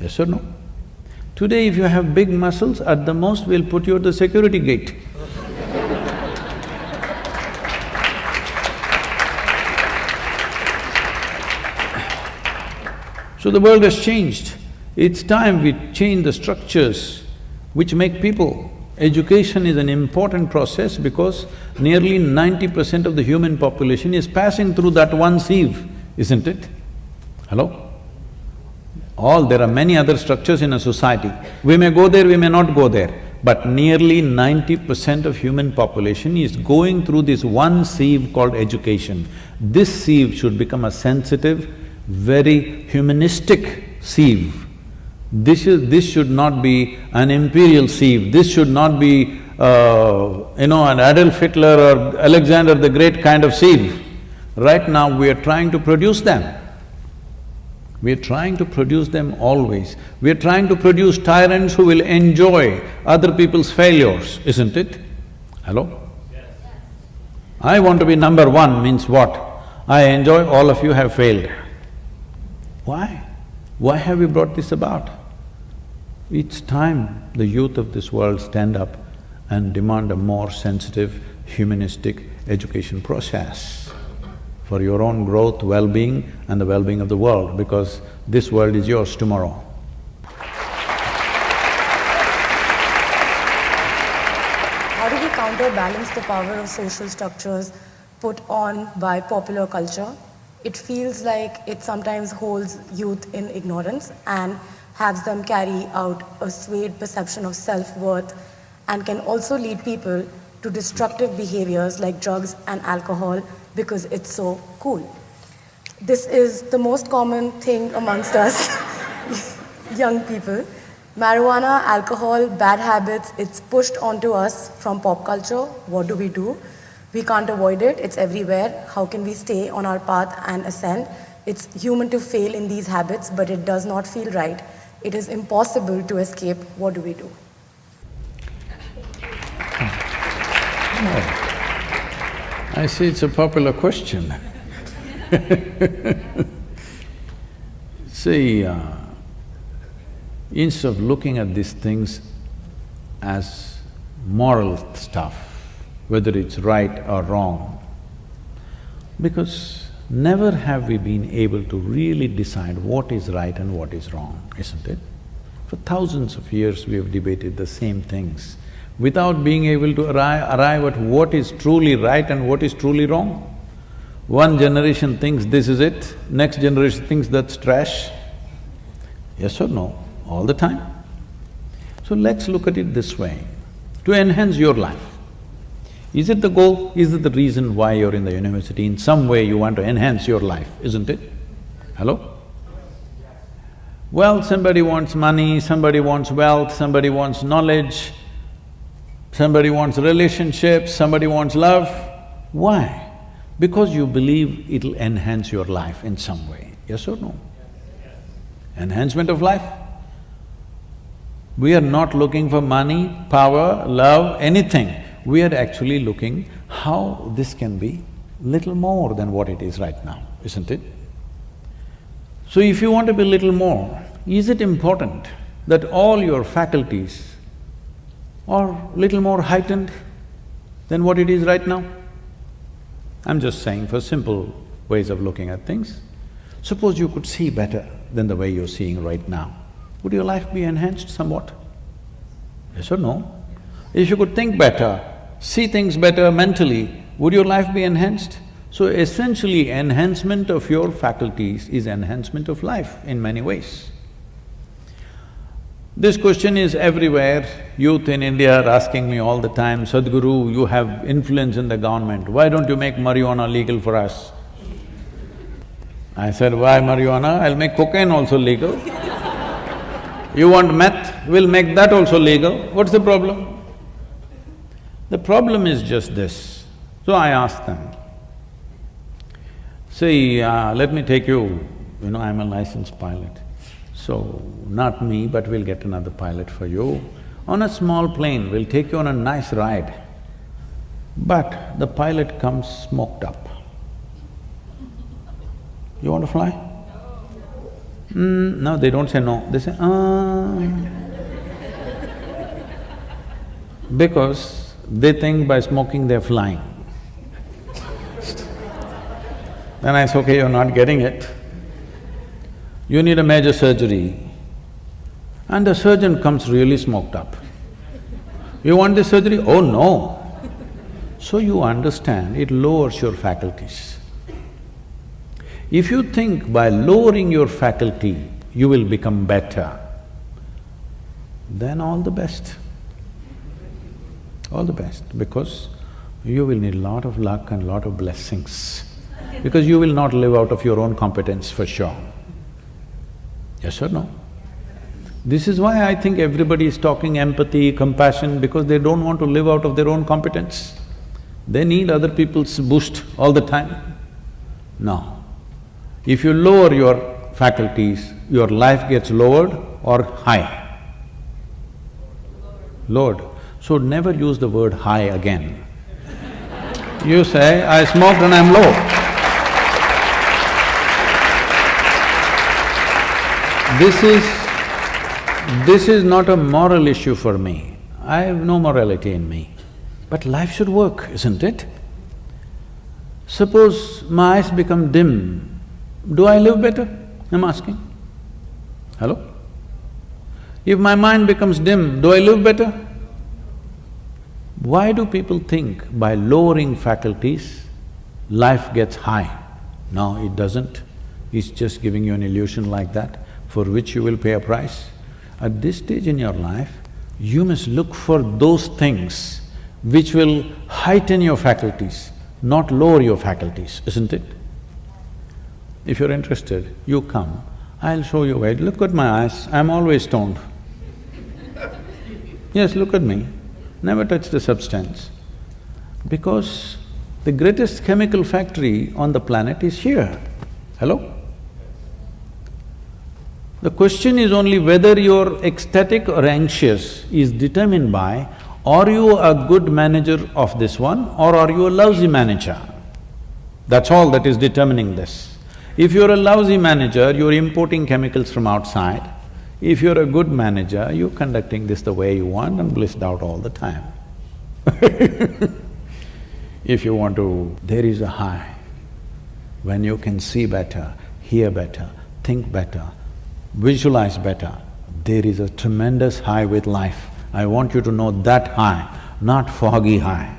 yes or no? Today, if you have big muscles, at the most we'll put you at the security gate. So the world has changed. It's time we change the structures which make people. Education is an important process because nearly 90% of the human population is passing through that one sieve, isn't it? Hello? There are many other structures in a society. We may go there, we may not go there, but nearly 90% of human population is going through this one sieve called education. This sieve should become a sensitive, very humanistic sieve. This should not be an imperial sieve, this should not be, an Adolf Hitler or Alexander the Great kind of sieve. Right now, we are trying to produce them. We are trying to produce them always. We are trying to produce tyrants who will enjoy other people's failures, isn't it? Hello? Yes. I want to be number one means what? I enjoy all of you have failed. Why? Why have we brought this about? It's time the youth of this world stand up and demand a more sensitive, humanistic education process for your own growth, well-being and the well-being of the world, because this world is yours tomorrow. How do we counterbalance the power of social structures put on by popular culture? It feels like it sometimes holds youth in ignorance and has them carry out a swayed perception of self-worth, and can also lead people to destructive behaviors like drugs and alcohol because it's so cool. This is the most common thing amongst us young people. Marijuana, alcohol, bad habits, it's pushed onto us from pop culture. What do? We can't avoid it, it's everywhere. How can we stay on our path and ascend? It's human to fail in these habits, but it does not feel right. It is impossible to escape. What do? I see it's a popular question. See, instead of looking at these things as moral stuff, whether it's right or wrong, because never have we been able to really decide what is right and what is wrong, isn't it? For thousands of years we have debated the same things without being able to arrive at what is truly right and what is truly wrong. One generation thinks this is it, next generation thinks that's trash. Yes or no? All the time. So let's look at it this way, to enhance your life. Is it the goal? Is it the reason why you're in the university? In some way you want to enhance your life, isn't it? Hello? Well, somebody wants money, somebody wants wealth, somebody wants knowledge, somebody wants relationships, somebody wants love. Why? Because you believe it'll enhance your life in some way, yes or no? Enhancement of life. We are not looking for money, power, love, anything. We are actually looking how this can be little more than what it is right now, isn't it? So if you want to be little more, is it important that all your faculties are little more heightened than what it is right now? I'm just saying for simple ways of looking at things. Suppose you could see better than the way you're seeing right now. Would your life be enhanced somewhat? Yes or no? If you could think better, see things better mentally, would your life be enhanced? So essentially, enhancement of your faculties is enhancement of life in many ways. This question is everywhere. Youth in India are asking me all the time, Sadhguru, you have influence in the government, why don't you make marijuana legal for us? I said, why marijuana? I'll make cocaine also legal. You want meth? We'll make that also legal. What's the problem? The problem is just this. So I asked them, say, let me take you, I'm a licensed pilot. So, not me, but we'll get another pilot for you. On a small plane, we'll take you on a nice ride. But the pilot comes smoked up. You want to fly? No, they don't say no, they say, because they think by smoking they're flying. Then I say, okay, you're not getting it. You need a major surgery, and the surgeon comes really smoked up. You want this surgery? Oh no! So you understand, it lowers your faculties. If you think by lowering your faculty, you will become better, then all the best. All the best, because you will need a lot of luck and lot of blessings, because you will not live out of your own competence for sure. Yes or no? This is why I think everybody is talking empathy, compassion, because they don't want to live out of their own competence. They need other people's boost all the time. No. If you lower your faculties, your life gets lowered or high? Lowered. So never use the word high again. You say, I smoked and I'm low. This is not a moral issue for me. I have no morality in me. But life should work, isn't it? Suppose my eyes become dim, do I live better? I'm asking. Hello? If my mind becomes dim, do I live better? Why do people think by lowering faculties, life gets high? No, it doesn't. It's just giving you an illusion like that, for which you will pay a price. At this stage in your life, you must look for those things which will heighten your faculties, not lower your faculties, isn't it? If you're interested, you come, I'll show you why. Look at my eyes, I'm always stoned. Yes, look at me, never touch the substance. Because the greatest chemical factory on the planet is here. Hello? The question is only whether you're ecstatic or anxious is determined by, are you a good manager of this one or are you a lousy manager? That's all that is determining this. If you're a lousy manager, you're importing chemicals from outside. If you're a good manager, you're conducting this the way you want and blissed out all the time. If you want to… there is a high. When you can see better, hear better, think better, visualize better, there is a tremendous high with life. I want you to know that high, not foggy high.